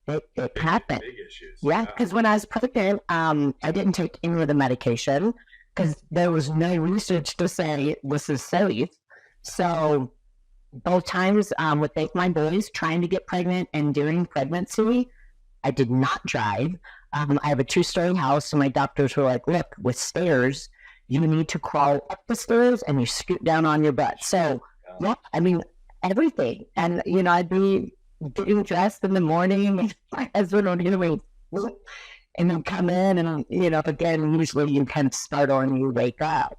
it happens. Big issues. Yeah, because when I was pregnant, I didn't take any of the medication because there was no research to say this is safe. So both times with both my boys trying to get pregnant and during pregnancy, I did not drive. I have a 2-story house, and my doctors were like, look, with stairs, you need to crawl up the stairs and you scoot down on your butt. So, yeah, I mean, everything. And, you know, I'd be getting dressed in the morning, my husband would hear me, and then come in, and, you know, again, usually you kind of start on you wake up.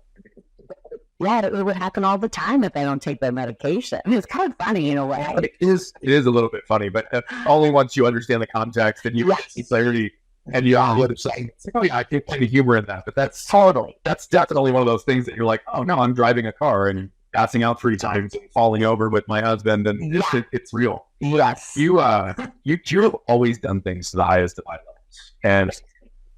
Yeah, it would happen all the time if I don't take their medication. I mean, it's kind of funny in a way. It is a little bit funny, but only once you understand the context and you get clarity and you know what it's saying. It's like, oh yeah, I can find the humor in that, but that's definitely one of those things that you're like, oh no, I'm driving a car and passing out 3 times and falling over with my husband, and it's real. Yes. You've always done things to the highest of high levels, and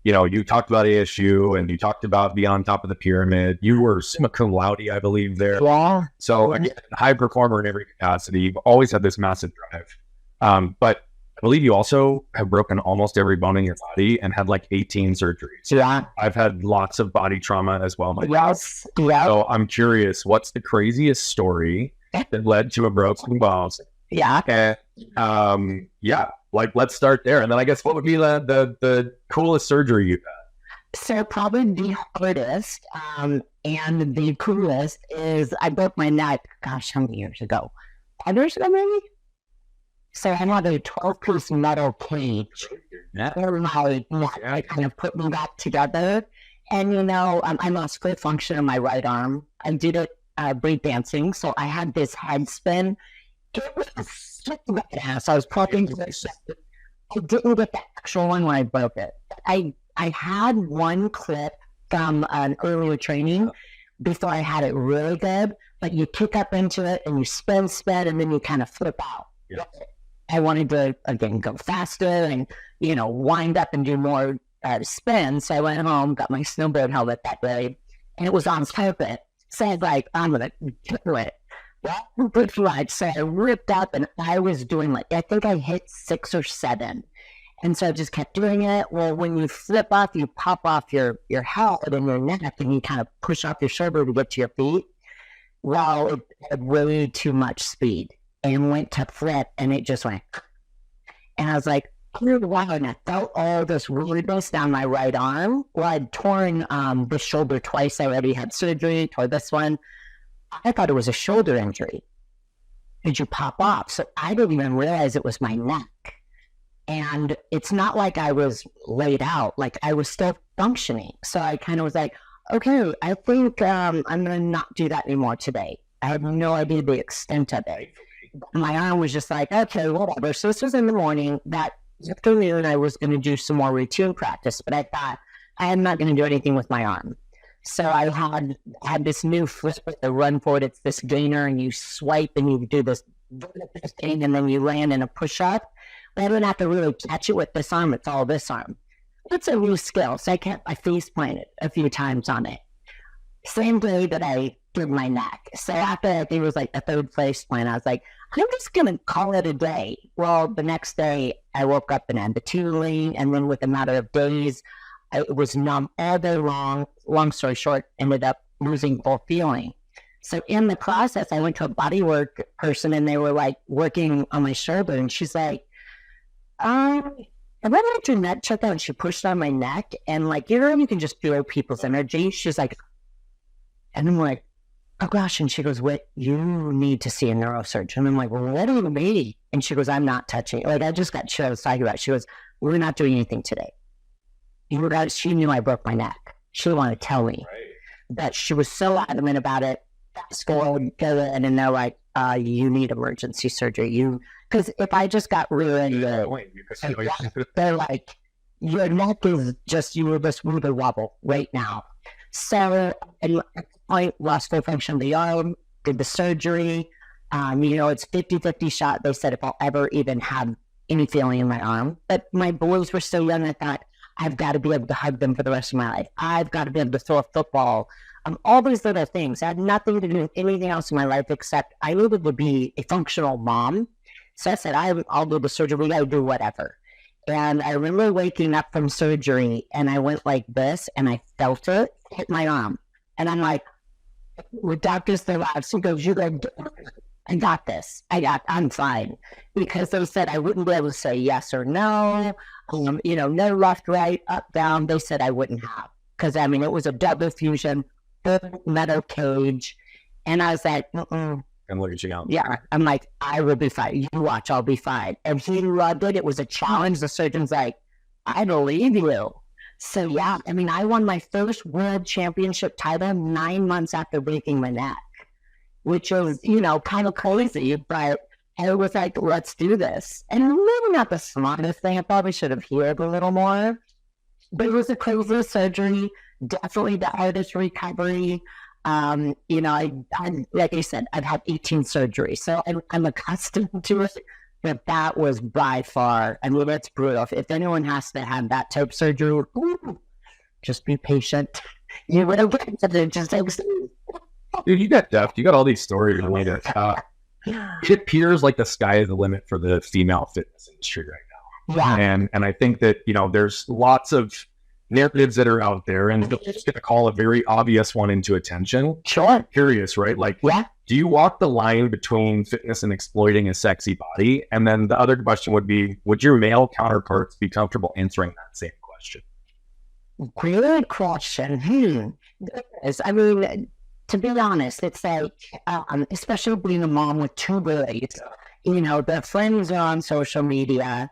you know, you talked about ASU and you talked about being on top of the pyramid. You were summa cum laude, I believe, there. Yeah. So again, high performer in every capacity. You've always had this massive drive. But I believe you also have broken almost every bone in your body and had like 18 surgeries. Yeah. I've had lots of body trauma as well. Yes. Yeah. So I'm curious, what's the craziest story that led to a broken bone? Yeah. And like let's start there. And then I guess what would be the coolest surgery you've had? So probably the hardest and the coolest is I broke my neck, gosh, how many years ago? 5 years ago, maybe? So I had a 12-piece metal cage. Yeah. I kind of put me back together. And, you know, I lost full function in my right arm. I did it breakdancing, so I had this head spin. It was such a badass. I was popping to this. I didn't get the actual one when I broke it. I had one clip from an earlier training before I had it really good, but you kick up into it and you spin, and then you kind of flip out. Yeah. I wanted to, again, go faster and, you know, wind up and do more spin. So I went home, got my snowboard helmet that day, and it was on carpet. So I was like, I'm going to do it. Pretty much. So I ripped up, and I was doing like, I think I hit 6 or 7. And so I just kept doing it. Well, when you flip off, you pop off your head and your neck, and you kind of push off your shoulder to get to your feet. Well, it had way too much speed and went to flip, and it just went. And I was like, oh, wow. And I felt all this weirdness down my right arm. Well, I'd torn the shoulder twice. I already had surgery, tore this one. I thought it was a shoulder injury. Did you pop off? So I didn't even realize it was my neck. And it's not like I was laid out, like I was still functioning. So I kind of was like, okay, I think I'm going to not do that anymore today. I had no idea the extent of it. My arm was just like, okay, whatever. So this was in the morning. That afternoon, I was going to do some more routine practice, but I thought I'm not going to do anything with my arm. So I had this new flip with the run for it. It's this gainer, and you swipe and you do this thing, and then you land in a push-up. But I didn't have to really catch it with this arm. It's all this arm. It's a new skill. So I kept my face planted a few times on it. Same day that I did my neck. So after I think it was like the 3rd place plan, I was like, I'm just going to call it a day. Well, the next day I woke up and had the tingling, and then with a matter of days, it was numb all day long. Long story short, ended up losing full feeling. So in the process, I went to a bodywork person, and they were like working on my shoulder, and she's like, I went out your neck checkout, and she pushed on my neck, and like, you know, you can just feel people's energy. She's like, and I'm like, oh gosh. And she goes, what, you need to see a neurosurgeon. And I'm like, well, what do you mean? And she goes, I'm not touching it. Like, I just got chills talking about it. She goes, we're not doing anything today. She knew I broke my neck. She didn't want to tell me. Right. But she was so adamant about it. Fast forward, and then they're like, you need emergency surgery. Because if I just got really, they're like, your neck is just, you were just moving wobble right now. So I lost full function of the arm, did the surgery. You know, it's 50-50 shot. They said if I'll ever even have any feeling in my arm. But my boys were so young, I thought, I've got to be able to hug them for the rest of my life. I've got to be able to throw a football. All these little things. I had nothing to do with anything else in my life except I needed to be a functional mom. So I said, I'll do the surgery. I'll do whatever. And I remember waking up from surgery and I went like this and I felt it hit my arm. And I'm like, with Dr. Stavats, he goes, I got this. I'm fine. Because they said I wouldn't be able to say yes or no, no left, right, up, down. They said I wouldn't have. Because, I mean, it was a double fusion, metal cage. And I was like, And look at you now. yeah. I'm like, I will be fine. You watch, I'll be fine. And he loved it. It was a challenge. The surgeon's like, I believe you. So, yeah, I mean, I won my first world championship title 9 months after breaking my neck, which was, kind of crazy. But I was like, let's do this. And maybe not the smartest thing. I probably should have heard a little more. But it was a crazy surgery. Definitely the hardest recovery. I like I said, I've had 18 surgeries, so I'm accustomed to it. But that was by far, I mean, that's brutal. If anyone has to have that type of surgery, just be patient. You would have Dude, you got depth. You got all these stories related. It appears like the sky is the limit for the female fitness industry right now. Yeah. And I think that, there's lots of narratives that are out there, and I'm just going to call a very obvious one into attention. Sure. Curious, right? Like, Yeah. do you walk the line between fitness and exploiting a sexy body? And then the other question would be, would your male counterparts be comfortable answering that same question? Good question. I mean, to be honest, it's like, especially being a mom with two boys, the friends are on social media.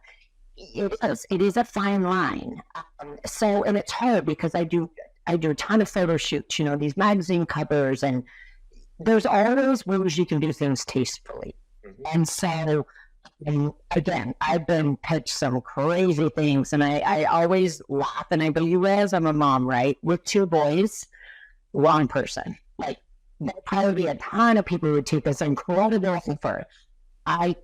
It is a fine line. And it's hard because I do a ton of photo shoots, these magazine covers, and there's all those ways you can do things tastefully. And so, again, I've been pitched some crazy things, and I always laugh, and I believe as I'm a mom, right, with two boys, wrong person. Like, there'd probably be a ton of people who would take this incredible offer. I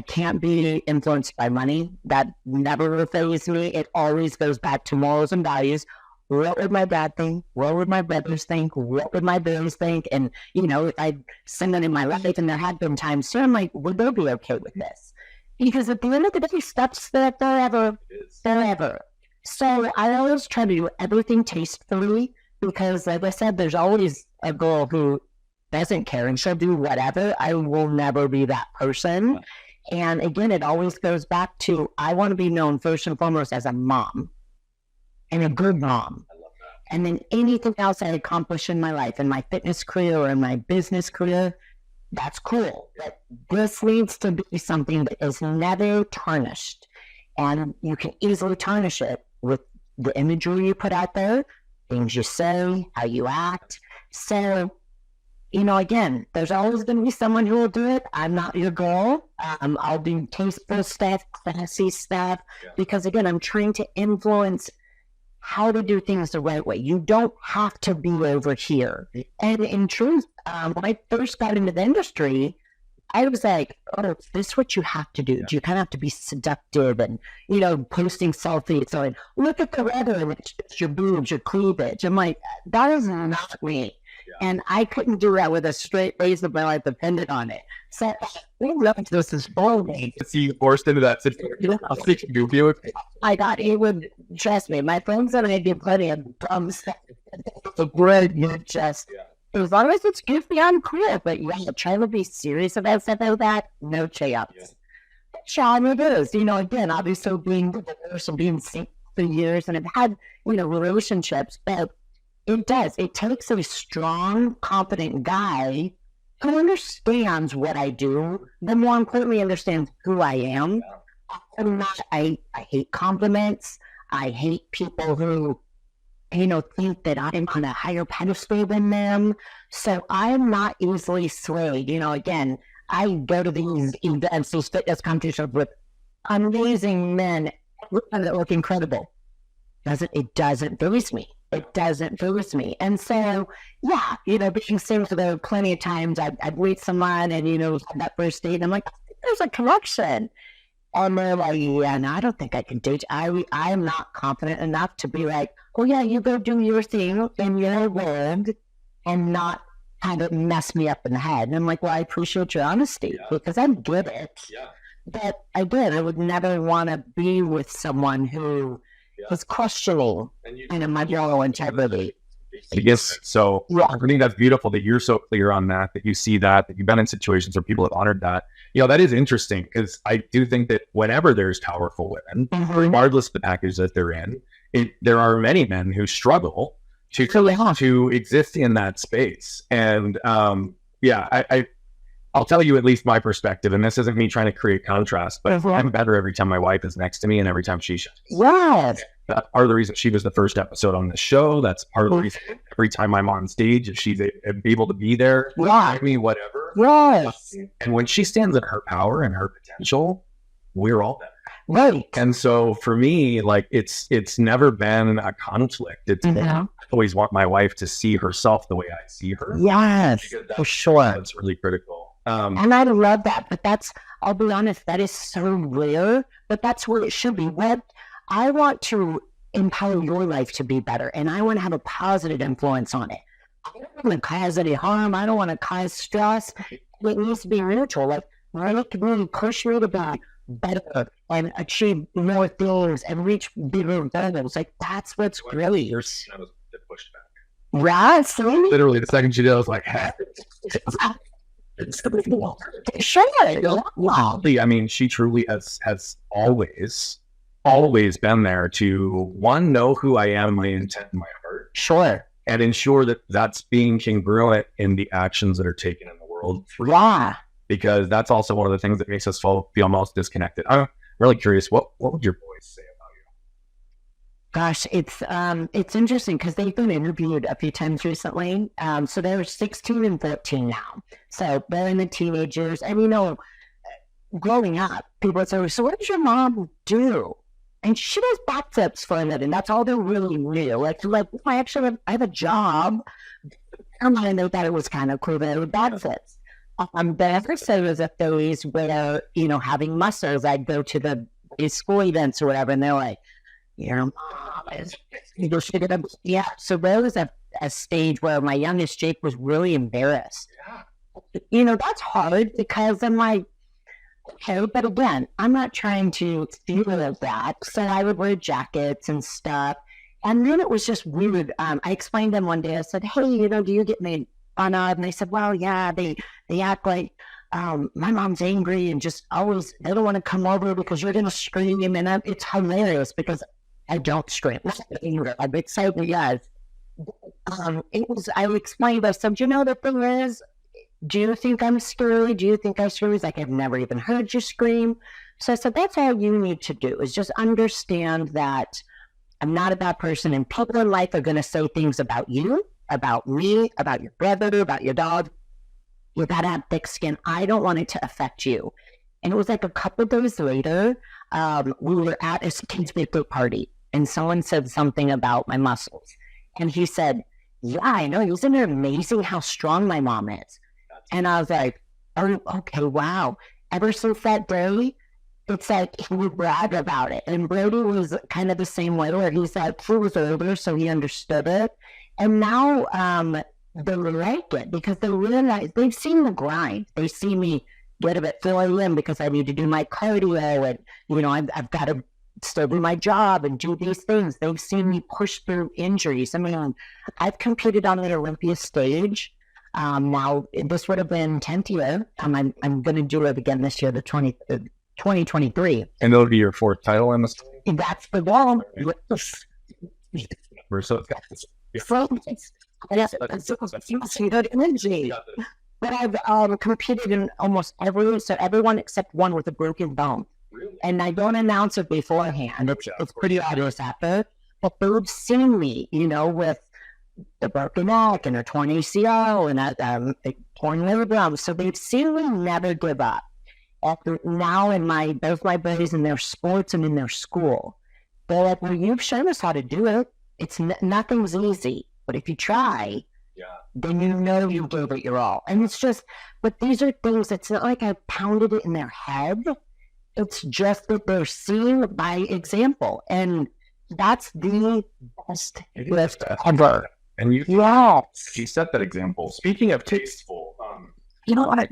can't be influenced by money. That never fazed me. It always goes back to morals and values. What would my dad think? What would my brothers think? What would my boys think? And, if I send it in my life, and there had been times, so I'm like, would they be okay with this? Because at the end of the day, steps that forever. So I always try to do everything tastefully because, like I said, there's always a girl who doesn't care and she'll do whatever. I will never be that person. And again, it always goes back to, I want to be known first and foremost as a mom and a good mom. I love that. And then anything else I accomplish in my life, in my fitness career or in my business career, that's cool. But this needs to be something that is never tarnished. And you can easily tarnish it with the imagery you put out there, things you say, how you act. So, again, there's always going to be someone who will do it. I'm not your girl. I'll do tasteful stuff, classy stuff, because, again, I'm trying to influence how to do things the right way. You don't have to be over here. And in truth, when I first got into the industry, I was like, oh, is this what you have to do? Do you kind of have to be seductive and, posting selfies and look at the weather and it's your boobs, your cleavage? I'm like, that is not me. And I couldn't do that with a straight face of my life dependent on it. So we love this is boring. See you forced into that situation. I'll think you do it. I got it would trust me. My friends and I did plenty of dumb stuff. The bread, as long as it's goofy, I'm cool. But trying to be serious about stuff like that, no chance. Sean, it is. Again, obviously being divorced and being sick for years, and I've had, relationships, but it does. It takes a strong, confident guy who understands what I do, but more importantly, understands who I am. I hate compliments. I hate people who, think that I'm on a higher pedestal than them. So I'm not easily swayed. Again, I go to these events, these fitness competitions with amazing men that look incredible. It doesn't phase me. It doesn't phase me. And so, being serious, there are plenty of times I'd meet someone and, that first date, and I'm like, there's a connection. And they're like, yeah, no, I don't think I can date. I am not confident enough to be like, oh yeah, you go do your thing in your world and not kind of mess me up in the head. And I'm like, well, I appreciate your honesty because I'm good at it. Yeah. But I would never want to be with someone who was questioning my moral integrity. I guess so. I think that's beautiful that you're so clear on that you see that you've been in situations where people have honored that. That is interesting because I do think that whenever there's powerful women, regardless of the package that they're in, there are many men who struggle to exist in that space. And I'll tell you at least my perspective, and this isn't me trying to create contrast, but I'm better every time my wife is next to me and every time she shuts. Yes. That's part of the reason she was the first episode on the show. That's part of the reason every time I'm on stage, if she's able to be there, me, whatever. Yes. And when she stands in her power and her potential, we're all better. Right. And so for me, like it's never been a conflict. It's I always want my wife to see herself the way I see her. Yes, for sure. That's really critical. And I love that, but I'll be honest, that is so rare, but that's where it should be. I want to empower your life to be better, and I want to have a positive influence on it. I don't want to cause any harm. I don't want to cause stress. It needs to be mutual. Like, I like to really push me to be better and achieve more things and reach bigger goals. Like, that's what's great. I was pushed back. Right? See? Literally, the second she did, I was like, sure. I mean, she truly has always been there to, one, know who I am, my intent, and my heart. Sure. And ensure that that's being congruent in the actions that are taken in the world. Yeah. Because that's also one of the things that makes us feel most disconnected. I'm really curious, what would your boys say about you? Gosh, it's interesting because they've been interviewed a few times recently. So they're 16 and 13 now. So they're in the teenagers. And, growing up, people would say, so what does your mom do? And she does backflips for a living. That's all they really knew. Like I have a job. I know that it was kind of cool that it was backflips. The episode was a phase where, having muscles, I'd go to the school events or whatever, and they're like, your mom is, yeah. So there was a stage where my youngest Jake was really embarrassed. Yeah. That's hard because I'm like, okay, but again, I'm not trying to feel that. So I would wear jackets and stuff. And then it was just weird. I explained to them one day, I said, hey, do you get made fun of? And they said, well, yeah, they act like my mom's angry and just always, they don't want to come over because you're going to scream. And it's hilarious because I don't scream. I'm excited, yes. I would explain, I said, the thing is, do you think I'm scary? Do you think I'm scary? He's like, I've never even heard you scream. So I said, that's all you need to do is just understand that I'm not a bad person, and people in life are going to say things about you, about me, about your brother, about your dog. You got to have thick skin. I don't want it to affect you. And it was like a couple of days later, we were at a kid's birthday party, and someone said something about my muscles. And he said, yeah, I know. Isn't it amazing how strong my mom is? And I was like, oh, okay, wow. Ever since that day, it's like he would brag about it. And Brody was kind of the same way where he said he was older, so he understood it. And now they like it because they realize they've seen the grind. They see me get a bit filling limb because I need to do my cardio and, I've got to still do my job and do these things. They've seen me push through injuries. I mean, I've competed on an Olympia stage. Now, this would have been 10th year. I'm going to do it again this year, 2023. And that'll be your fourth title in the story? That's the goal. We're so excited. But I've competed in almost everyone except one with a broken bone. Really? And I don't announce it beforehand. It's pretty obvious after. But they've seen me, with the broken neck and a torn ACL and a torn liver drum. So they've seen me never give up. After now, both my buddies in their sports and in their school, they're like, well, you've shown us how to do it. It's nothing's easy, but if you try, then you gave it your all. And it's just, but these are things, it's not like I pounded it in their head. It's just that they're seeing by example. And that's the best gift ever. And you set that example. Speaking of tasteful, you know what?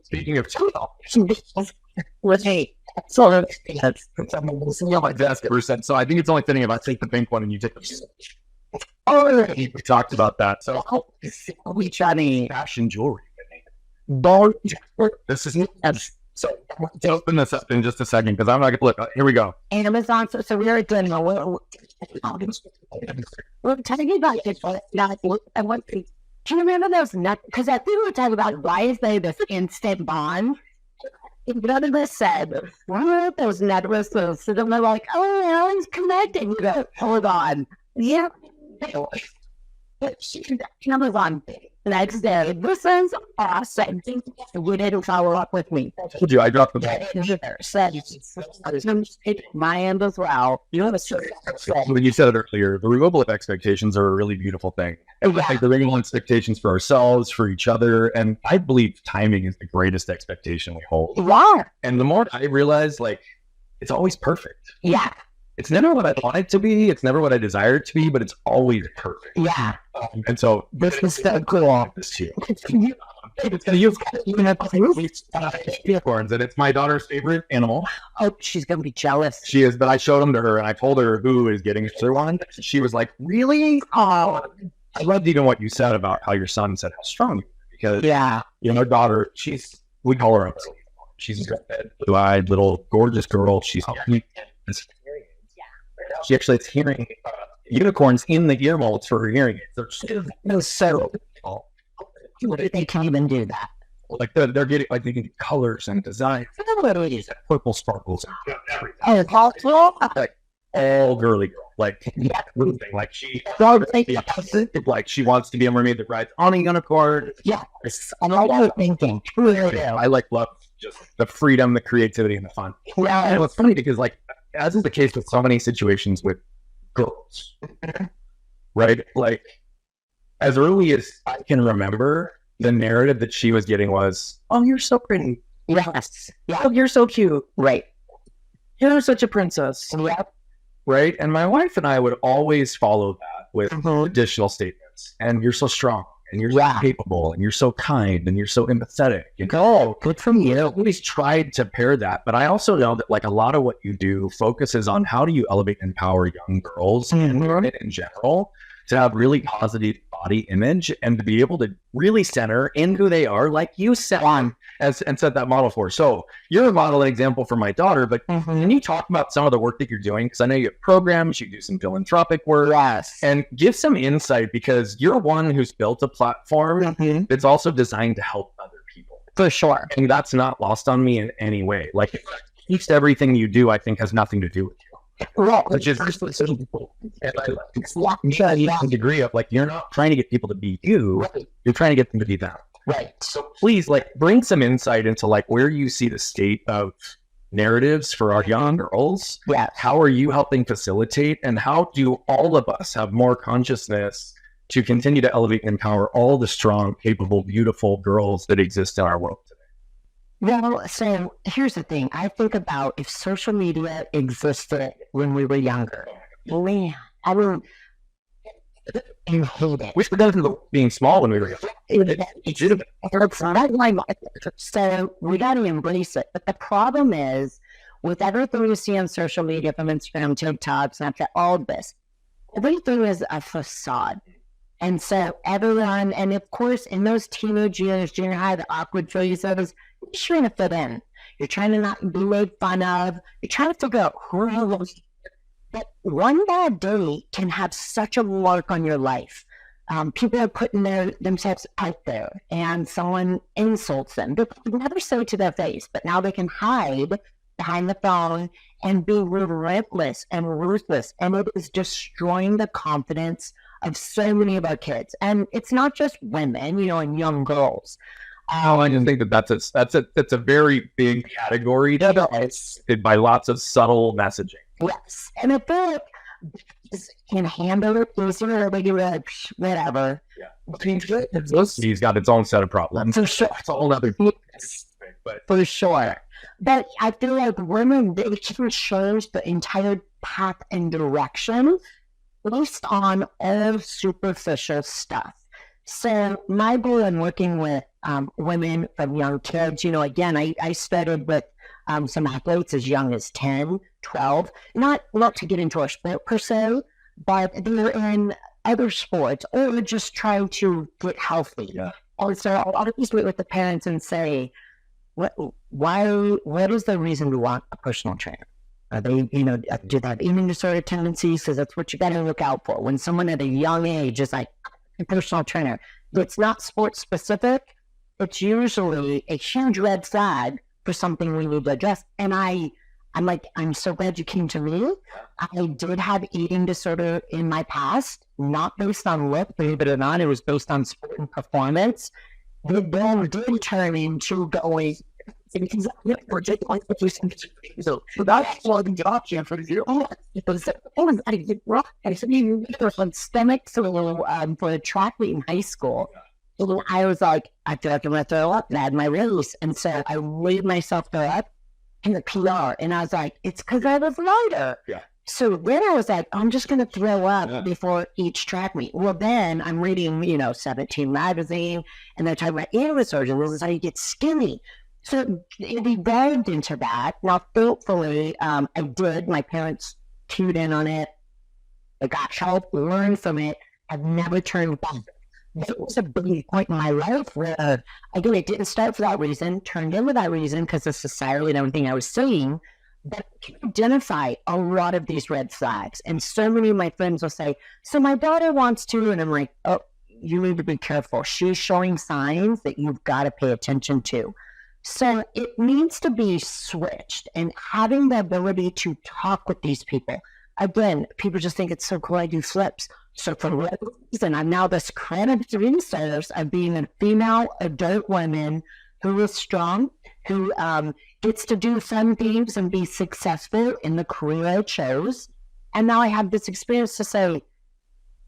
speaking of With hey, so my desk ever said, so I think it's only fitting if I take the pink one and you take the we talked about that. So we chatting fashion jewelry. don't This is so I'll open this up in just a second because I'm not gonna look. Here we go. Amazon. So we're doing we're talking about it. I want to. Do you remember those nuts? Because I think we were talking about why is there this instant bond? None of us said, one of those necklaces. So then they're like, oh, Alan's connecting. You go, hold on. Yeah. Amazon. The next day, this is awesome. We didn't follow up with me. I told you I dropped the ball. Said, my end as well. You know, When you said it earlier, the removal of expectations are a really beautiful thing. Like the removal of expectations for ourselves, for each other. And I believe timing is the greatest expectation we hold. Wow. And the more I realize, like, it's always perfect. Yeah. It's never what I want it to be. It's never what I desire it to be, but it's always perfect. Yeah. And so This is so cool. this too. It's going to use unicorns, and it's my daughter's favorite animal. Oh, she's going to be jealous. She is, but I showed them to her, and I told her who is getting her one. She was like, "Really? Oh, I loved even what you said about how your son said how strong you are." Because you know, our daughter, we call her up. She's a red, blue-eyed little gorgeous girl. She's she actually has hearing unicorns in the ear molds for her hearing aids. No, so they can't even do that. Like they're getting like they can get colors and designs. Purple sparkles. Oh, possible? Like all girly girl. Like like she like she wants to be a mermaid that rides on a unicorn. Yeah. I'm all thinking. I love just the freedom, the creativity, and the fun. Yeah. And it's funny because like as is the case with so many situations with girls, right? Like as early as I can remember, the narrative that she was getting was, "Oh, you're so pretty. Yes. Yeah. Oh, you're so cute. Right. You're such a princess." Yep. Right? And my wife and I would always follow that with additional statements. And you're so strong, and you're so capable, and you're so kind, and you're so empathetic. You know? Good from you. I always tried to pair that, but I also know that like a lot of what you do focuses on how do you elevate and empower young girls and women in general to have really positive body image and to be able to really center in who they are, like you said, and set that model for. So you're a model and example for my daughter, but can you talk about some of the work that you're doing? Because I know you have programs, you do some philanthropic work, and give some insight because you're one who's built a platform that's also designed to help other people. For sure. And that's not lost on me in any way. Like at least everything you do, I think has nothing to do with you. Which is a degree of like, you're not trying to get people to be you, you're trying to get them to be them. Right. So please like bring some insight into like where you see the state of narratives for our young girls. Yeah. How are you helping facilitate, and how do all of us have more consciousness to continue to elevate and empower all the strong, capable, beautiful girls that exist in our world today? Well, so here's the thing. I think about if social media existed when we were younger. Man, I mean, you hate it. Which doesn't look being small when we were young. So we got to embrace it. But the problem is, with everything you see on social media, from Instagram, TikTok, Snapchat, all this, everything is a facade. And so everyone, and of course, in those teenage years, junior high, the awkward phases, you're trying to fit in. You're trying to not be made fun of. You're trying to figure out who you are. But one bad day can have such a mark on your life. People are putting themselves out there, and someone insults them. They never say it to their face, but now they can hide behind the phone and be relentless and ruthless. And it is destroying the confidence of so many of our kids. And it's not just women, and young girls. I just think that's a very big category by lots of subtle messaging. Yes, and I feel like can handle it easier, but you're like, whatever. Yeah, he's got its own set of problems. For sure. It's a whole other. For sure. But I feel like women, they can change the entire path and direction based on all superficial stuff. So my goal in working with women from young kids, again, I started with some athletes as young as 10, 12, not to get into a sport per se, but they're in other sports or just trying to get healthy. Yeah. And so I'll always meet with the parents and say, what is the reason to want a personal trainer? Are they, do they have eating disorder tendencies? Because that's what you got to look out for. When someone at a young age is like a personal trainer, it's not sports specific, it's usually a huge red flag for something we need to address. And I'm so glad you came to me. I did have eating disorder in my past, not based on look, believe it or not. It was based on sport and performance. It then did turn into going. So that's one the option for you. Stomach for a track meet in high school. I was like, I feel like I'm going to throw up. And I had my release. And so I weighed myself up in the PR. And I was like, it's because I was lighter. Yeah. So then I was like, I'm just going to throw up before each track meet. Well, then I'm reading, 17 magazine, and they're talking about eating disorders. This is how you get skinny. So it evolved into that. Now, thankfully, I did. My parents cued in on it. I got help, learned from it. I've never turned back. It was a big point in my life where, again, it didn't start for that reason, turned in for that reason because of society and everything I was seeing. But I can identify a lot of these red flags. And so many of my friends will say, so my daughter wants to, and I'm like, oh, you need to be careful. She's showing signs that you've got to pay attention to. So it needs to be switched, and having the ability to talk with these people. Again, people just think it's so cool I do flips. So for what reason, I'm now this credited resource of being a female adult woman who is strong, who gets to do fun things and be successful in the career I chose. And now I have this experience to say,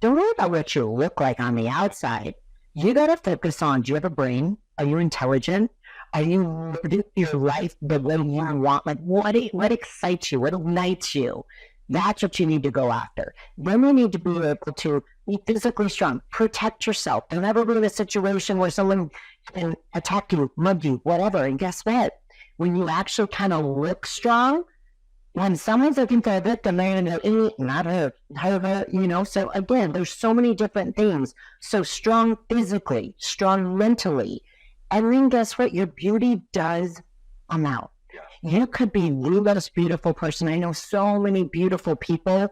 don't worry about what you look like on the outside. You got to focus on, do you have a brain? Are you intelligent? Are you living your life the way you want? Like, what excites you? What ignites you? That's what you need to go after. Then you need to be able to be physically strong, protect yourself. Don't ever be in a situation where someone can attack you, mug you, whatever. And guess what? When you actually kind of look strong, when someone's looking for a victim, they're going to go, not her, So again, there's so many different things. So strong physically, strong mentally. And then guess what? Your beauty does amount. You could be the most beautiful person. I know so many beautiful people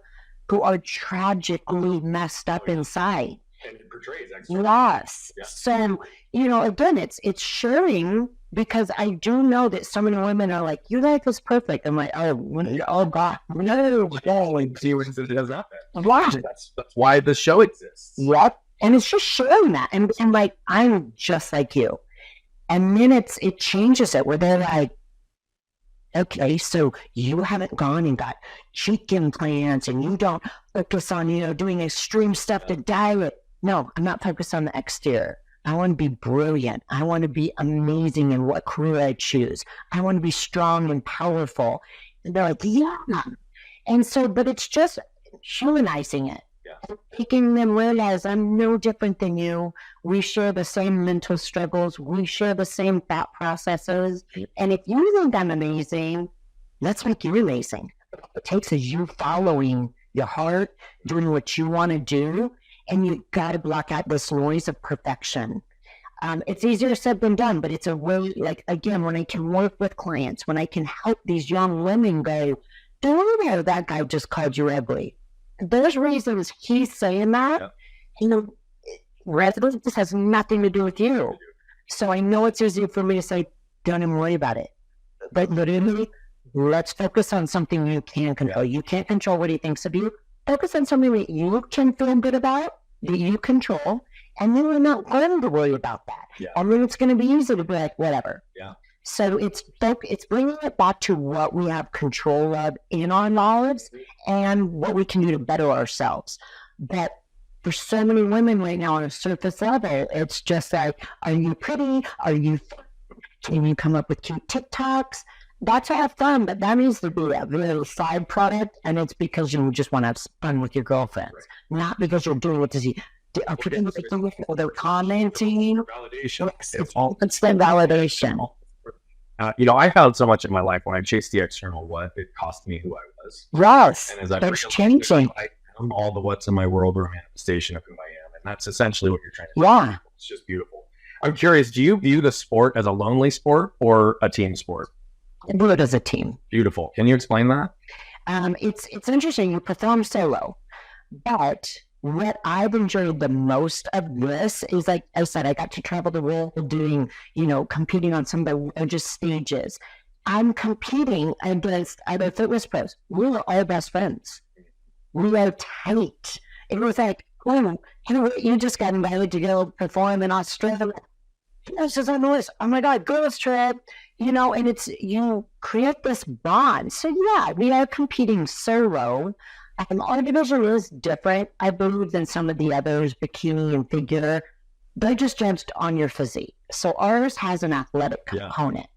who are tragically messed up inside. And it portrays extra. Yes. Yeah. So, again, it's sharing, because I do know that so many women are like, your life is perfect. I'm like, oh God, no. That's why the show exists. Yep. And it's just showing that. And like, I'm just like you. And then it changes it where they're like, okay, so you haven't gone and got cheek implants and you don't focus on, doing extreme stuff to diet. No, I'm not focused on the exterior. I want to be brilliant. I want to be amazing in what career I choose. I want to be strong and powerful. And they're like, yeah. And so, but it's just humanizing it. Yeah. Making them realize I'm no different than you. We share the same mental struggles. We share the same thought processes. And if you think I'm amazing, let's make you amazing. What it takes is you following your heart, doing what you want to do, and you got to block out this noise of perfection. It's easier said than done, but it's a way, like, again, when I can work with clients, when I can help these young women go, don't know that guy just called you ugly. There's reasons he's saying that. Yeah. Residence just has nothing to do with you. So I know it's easier for me to say, don't even worry about it. But literally, let's focus on something you can control. You can't control what he thinks of you. Focus on something that you can feel good about, that you control, and then we're not going to worry about that. Yeah. And then it's going to be easy to be like, whatever. Yeah. So it's bringing it back to what we have control of in our lives and what we can do to better ourselves. But for so many women right now on a surface level, it's just like, are you pretty? Can you come up with cute TikToks? That's to have fun, but that needs to be a real side product, and it's because you just want to have fun with your girlfriends, not because you're doing it to see. Are people doing it, or they're commenting? Validation. It's constant validation. I found so much in my life when I chased the external what, it cost me who I was. Yes, And as I that's realized changing. I am all the what's in my world were a manifestation of who I am. And that's essentially what you're trying to do. Yeah. It's just beautiful. I'm curious, do you view the sport as a lonely sport or a team sport? Do it as a team. Beautiful. Can you explain that? It's interesting. You perform solo, but what I've enjoyed the most of this is, like I said, I got to travel the world doing, competing on some of the largest stages. I'm competing against other fitness pros. We were all best friends. We were tight. It was like, oh, you just got invited to go perform in Australia. This is on the list. Oh my God, girls trip. And it's, create this bond. So yeah, we are competing solo. Our division is different, I believe, than some of the others, bikini and figure. They're just judged on your physique. So ours has an athletic component.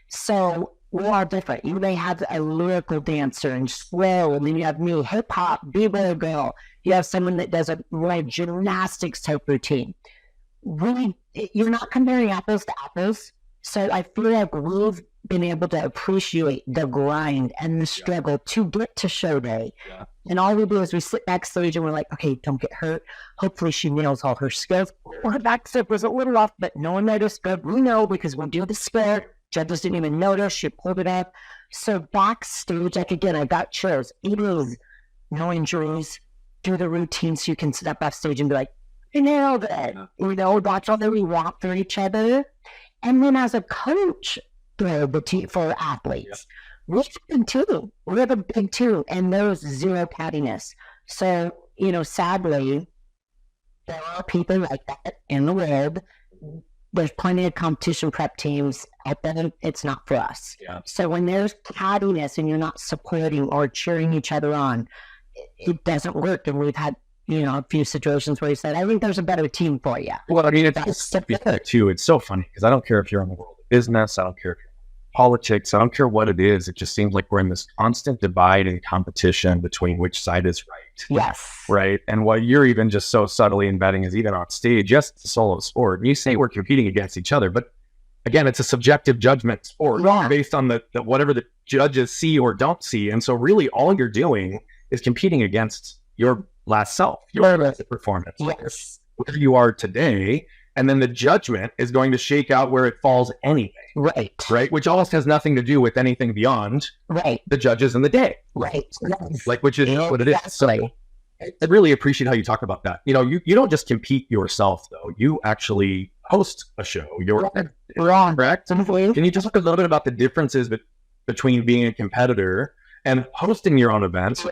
So we are different. You may have a lyrical dancer and slow, and then you have new hip hop, b-boy girl. You have someone that does a gymnastics type routine. Really, you're not comparing apples to apples. So I feel like we've been able to appreciate the grind and the struggle to get to show day. Yeah. And all we do is we sit backstage and we're like, okay, don't get hurt. Hopefully she nails all her skills. Her back step was a little off, but no one noticed. But we know because we do the split. Judges didn't even notice. She pulled it up. So backstage, like again, I got chairs. It is no injuries. Do the routine so you can sit up backstage and be like, I nailed it. That's all that we want for each other. And then as a coach for athletes, we have a big two, and there's zero cattiness. So, sadly, there are people like that in the world. There's plenty of competition prep teams out there. It's not for us. Yeah. So when there's cattiness and you're not supporting or cheering each other on, it doesn't work. And we've had a few situations where he said, I think there's a better team for you. Well, I mean, it's too. It's so funny because I don't care if you're in the world of business. I don't care if you're in politics. I don't care what it is. It just seems like we're in this constant divide and competition between which side is right. Yes. Right. And what you're even just so subtly embedding is even on stage, yes, it's a solo sport. And you say we're competing against each other, but again, it's a subjective judgment sport based on the whatever the judges see or don't see. And so really all you're doing is competing against your last self, your best performance, where you are today, and then the judgment is going to shake out where it falls anyway. Right. Which almost has nothing to do with anything beyond the judges in the day. Which is what it is. So I really appreciate how you talk about that. You don't just compete yourself though. You actually host a show. You're correct. Can you just talk a little bit about the differences between being a competitor and hosting your own events?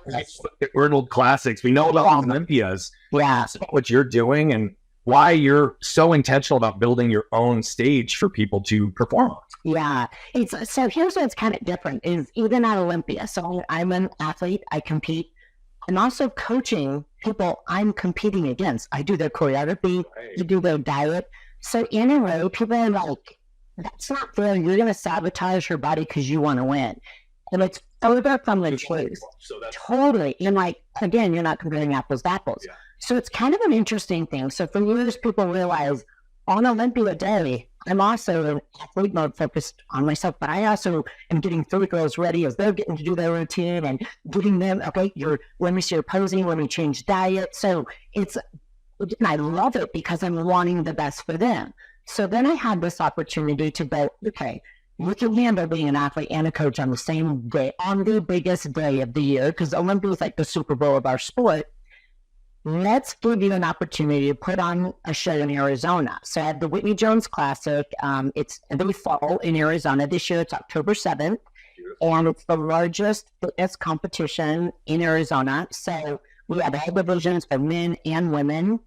World Classics. We know about Olympias. Yeah. What you're doing and why you're so intentional about building your own stage for people to perform on. Yeah. So here's what's kind of different is even at Olympia. So I'm an athlete. I compete. I'm also coaching people I'm competing against. I do their choreography. I do their diet. So in a row, people are like, that's not fair. You're going to sabotage your body because you want to win. And it's about from the choice. Totally. And again, you're not comparing apples to apples. Yeah. So it's kind of an interesting thing. So for years, people realize on Olympia Day, I'm also in athlete mode focused on myself, but I also am getting 3 girls ready as they're getting to do their routine and getting them, okay, let me see your posing, let me change diet. So and I love it because I'm wanting the best for them. So then I had this opportunity to go, okay, you can handle being an athlete and a coach on the same day, on the biggest day of the year, because Olympia is like the Super Bowl of our sport. Let's give you an opportunity to put on a show in Arizona. So I had the Whitney Jones Classic. It's every fall in Arizona. This year it's October 7th. And it's the largest fitness competition in Arizona. So we have all divisions for men and women.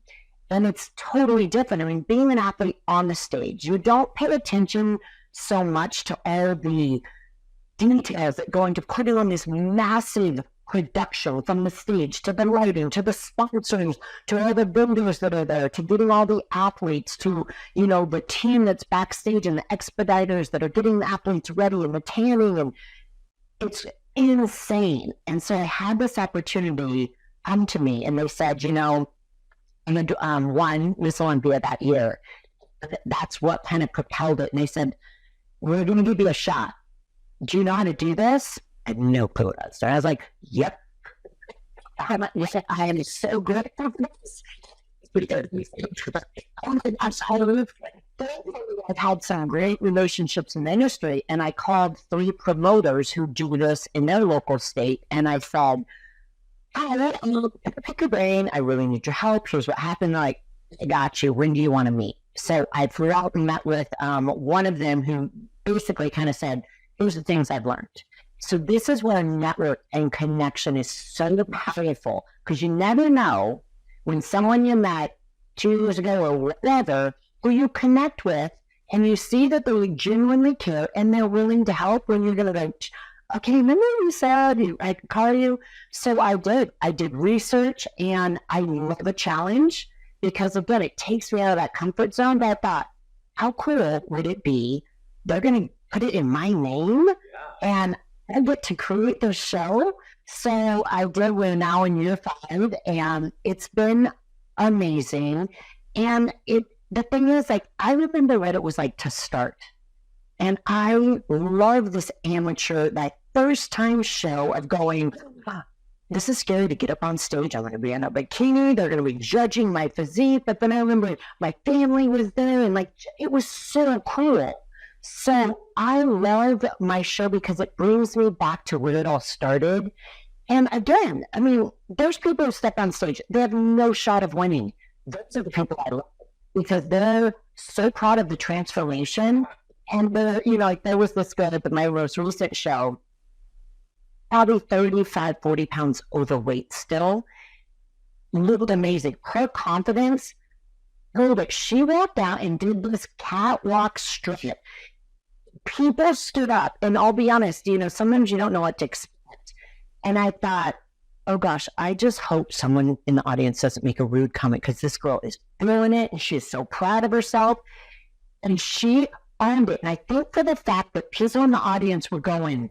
And it's totally different. I mean, being an athlete on the stage, you don't pay attention so much to all the details that go into putting on this massive production, from the stage to the lighting to the sponsors to all the vendors that are there to getting all the athletes to, you know, the team that's backstage and the expediters that are getting the athletes ready and the tanning, and it's insane. And so I had this opportunity come to me, and they said, you know, I'm going to won Miss Olympia that year. That's what kind of propelled it. And they said, we're going to give you a shot. Do you know how to do this? I had no clue. So I was like, yep. I am so good at this. I've had some great relationships in the industry, and I called 3 promoters who do this in their local state, and I said, pick your brain. I really need your help. Here's what happened. Like, I got you. When do you want to meet? So I flew out and met with one of them who basically kind of said, here's the things I've learned. So this is where network and connection is so powerful, because you never know when someone you met 2 years ago or whatever, who you connect with, and you see that they genuinely care and they're willing to help, when you're going to go, okay, remember you said I could call you? So I did. I did research, and I love the challenge because, again, it takes me out of that comfort zone. But I thought, how cool would it be? They're going to put it in my name, and I get to create the show. So I did. We're now in year 5, and it's been amazing. And the thing is, like, I remember what it was like to start. And I love this amateur, that first time show of going, this is scary to get up on stage. I'm going to be in a bikini. They're going to be judging my physique. But then I remember my family was there, and like, it was so cool. So I love my show because it brings me back to where it all started. And again, I mean, there's people who step on stage, they have no shot of winning. Those are the people I love, because they're so proud of the transformation. And you know, like, there was this girl at my most recent show, probably 35, 40 pounds overweight still. Looked amazing. Her confidence, but she walked out and did this catwalk strip. People stood up, and I'll be honest, you know, sometimes you don't know what to expect. And I thought, oh gosh, I just hope someone in the audience doesn't make a rude comment, because this girl is doing it, and she is so proud of herself, and she owned it. And I think for the fact that people in the audience were going,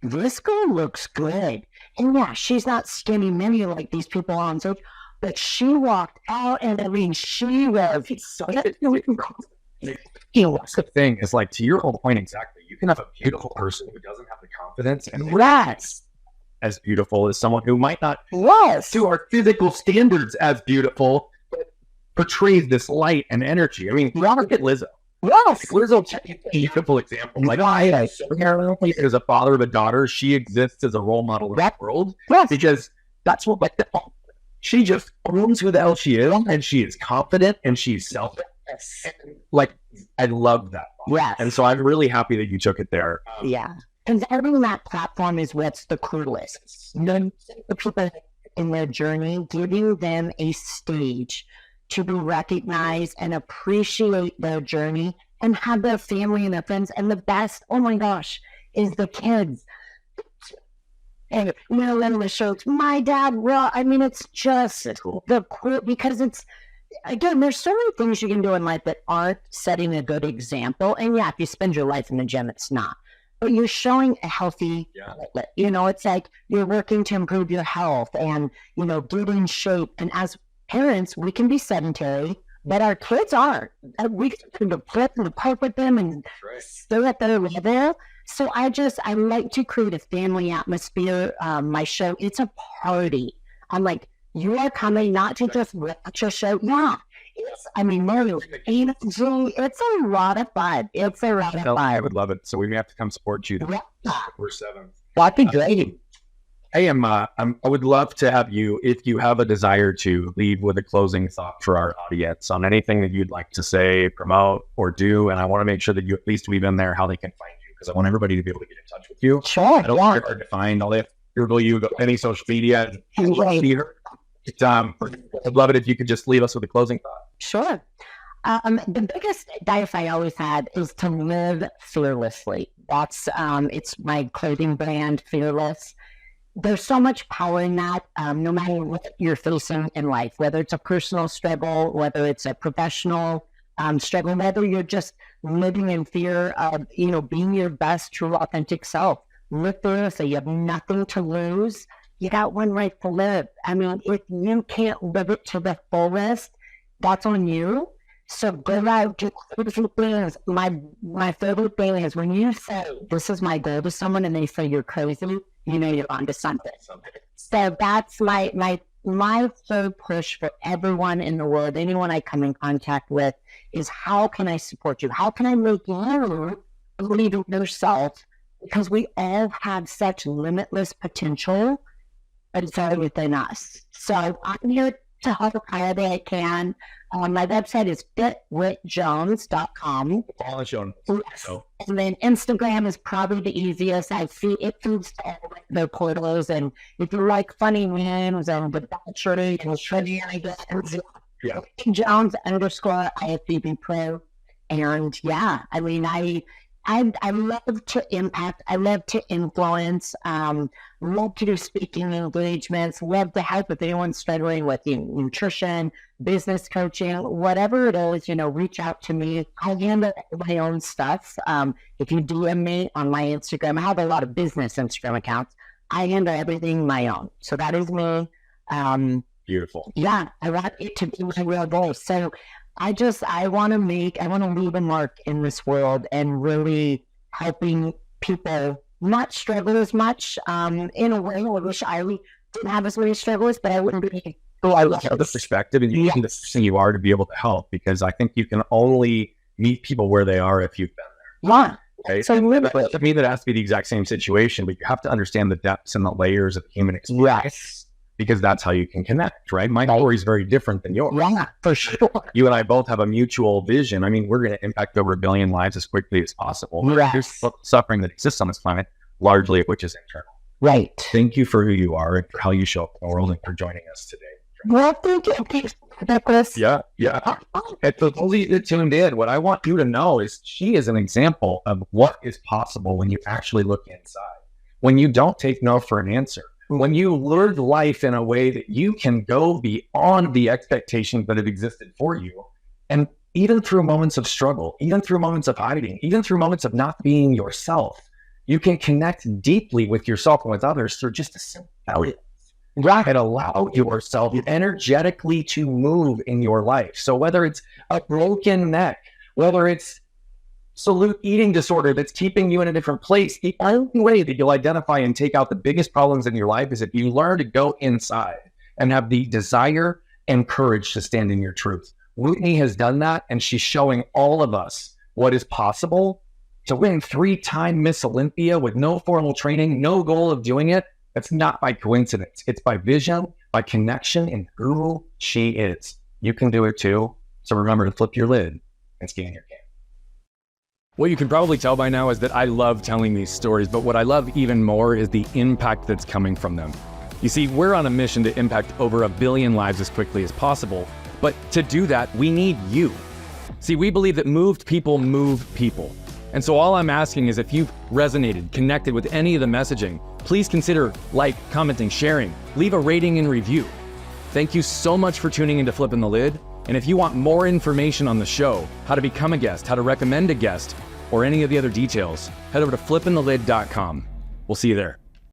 this girl looks good. And yeah, she's not skinny mini like these people on stage, but she walked out, and I mean, she was so. That's the thing, is like, to your whole point exactly, you can have a beautiful person who doesn't have the confidence and Yes. as beautiful as someone who might not Yes. to our physical standards as beautiful, but portrays this light and energy. I mean, look at Lizzo. Yes. Lizzo's a beautiful example. Like, as a father of a daughter, she exists as a role model in the world, Yes. because that's what, like, she just owns who the hell she is, and she is confident, and she's self. Like, I love that. Yes. And so I'm really happy that you took it there. Yeah. And having that platform is what's the coolest. The people in their journey, giving them a stage to be recognized and appreciate their journey and have their family and their friends. And the best, oh my gosh, is the kids. And, you know, then the show, my dad, well, I mean, it's just the cool, because it's, again, there's so many things you can do in life that aren't setting a good example. And yeah, if you spend your life in the gym, it's not. But you're showing a healthy outlet. You know, it's like you're working to improve your health and, you know, get in shape. And as parents, we can be sedentary, but our kids aren't. We can flip and park with them and still at their level. So I like to create a family atmosphere. My show, it's a party. I'm like, you are coming not to just watch a show. Yeah. I mean, Mario, it's a lot of fun. It's a lot of fun. I would love it. So we may have to come support you. We're 7. That'd be great. I would love to have you, if you have a desire to, leave with a closing thought for our audience on anything that you'd like to say, promote, or do. And I want to make sure that you at least weave in there how they can find you, because I want everybody to be able to get in touch with you. Sure. I don't want it hard to find. All they have to Google you, go any social media, see her. I'd love it if you could just leave us with a closing thought. Sure. The biggest diet I always had is to live fearlessly. That's it's my clothing brand, Fearless. there's so much power in that, no matter what you're facing in life, whether it's a personal struggle, whether it's a professional struggle, whether you're just living in fear of, being your best, true, authentic self. Look through it, say you have nothing to lose. You got one right to live. I mean, if you can't live it to the fullest, that's on you. So go out, do crazy things. My favorite thing is when you say, this is my goal to someone, and they say you're crazy, you're onto something. So that's my third push for everyone in the world, anyone I come in contact with, is how can I support you? How can I make you believe in yourself? Because we all have such limitless potential, but it's all within us. So I'm here to help however I can. My website is fitwithjones.com. All shown. Yes. And then Instagram is probably the easiest. I see it feeds to all the portals. And if you like funny memes and debauchery and trendy ideas, Jones _IFBB Pro. And yeah, I mean, I love to impact. I love to influence. Love to do speaking engagements. Love to help if anyone's struggling with nutrition, business coaching, whatever it is. Reach out to me. I handle my own stuff. If you DM me on my Instagram, I have a lot of business Instagram accounts. I handle everything my own. So that is me. Beautiful. Yeah, I want it to be my real goal. So I want to leave a mark in this world and really helping people not struggle as much. In a way, I wish I didn't have as many struggles, but I wouldn't be. I love the perspective and the person you are to be able to help, because I think you can only meet people where they are if you've been there. Yeah. Okay? So to me, that has to be the exact same situation, but you have to understand the depths and the layers of human experience. Yes. Because that's how you can connect, right? My story is very different than yours. Yeah, for sure. You and I both have a mutual vision. I mean, we're going to impact over 1 billion lives as quickly as possible. Yes. There's suffering that exists on this planet, largely of which is internal. Right. Thank you for who you are and for how you show up in the world and for joining us today. Well, thank you. Yeah. And for those of you that tuned in, what I want you to know is she is an example of what is possible when you actually look inside. When you don't take no for an answer. When you live life in a way that you can go beyond the expectations that have existed for you, and even through moments of struggle, even through moments of hiding, even through moments of not being yourself, you can connect deeply with yourself and with others through just a simple value. And allow yourself energetically to move in your life. So whether it's a broken neck, whether it's absolute eating disorder that's keeping you in a different place, the only way that you'll identify and take out the biggest problems in your life is if you learn to go inside and have the desire and courage to stand in your truth. Whitney has done that, and she's showing all of us what is possible. To win 3-time Miss Olympia with no formal training, no goal of doing it, that's not by coincidence. It's by vision, by connection, and who she is. You can do it too. So remember to flip your lid and scan your game. What you can probably tell by now is that I love telling these stories, but what I love even more is the impact that's coming from them. You see, we're on a mission to impact over 1 billion lives as quickly as possible, but to do that, we need you. See, we believe that moved people move people. And so all I'm asking is if you've resonated, connected with any of the messaging, please consider commenting, sharing, leave a rating and review. Thank you so much for tuning into Flipping the Lid. And if you want more information on the show, how to become a guest, how to recommend a guest, or any of the other details, head over to flippingthelid.com. We'll see you there.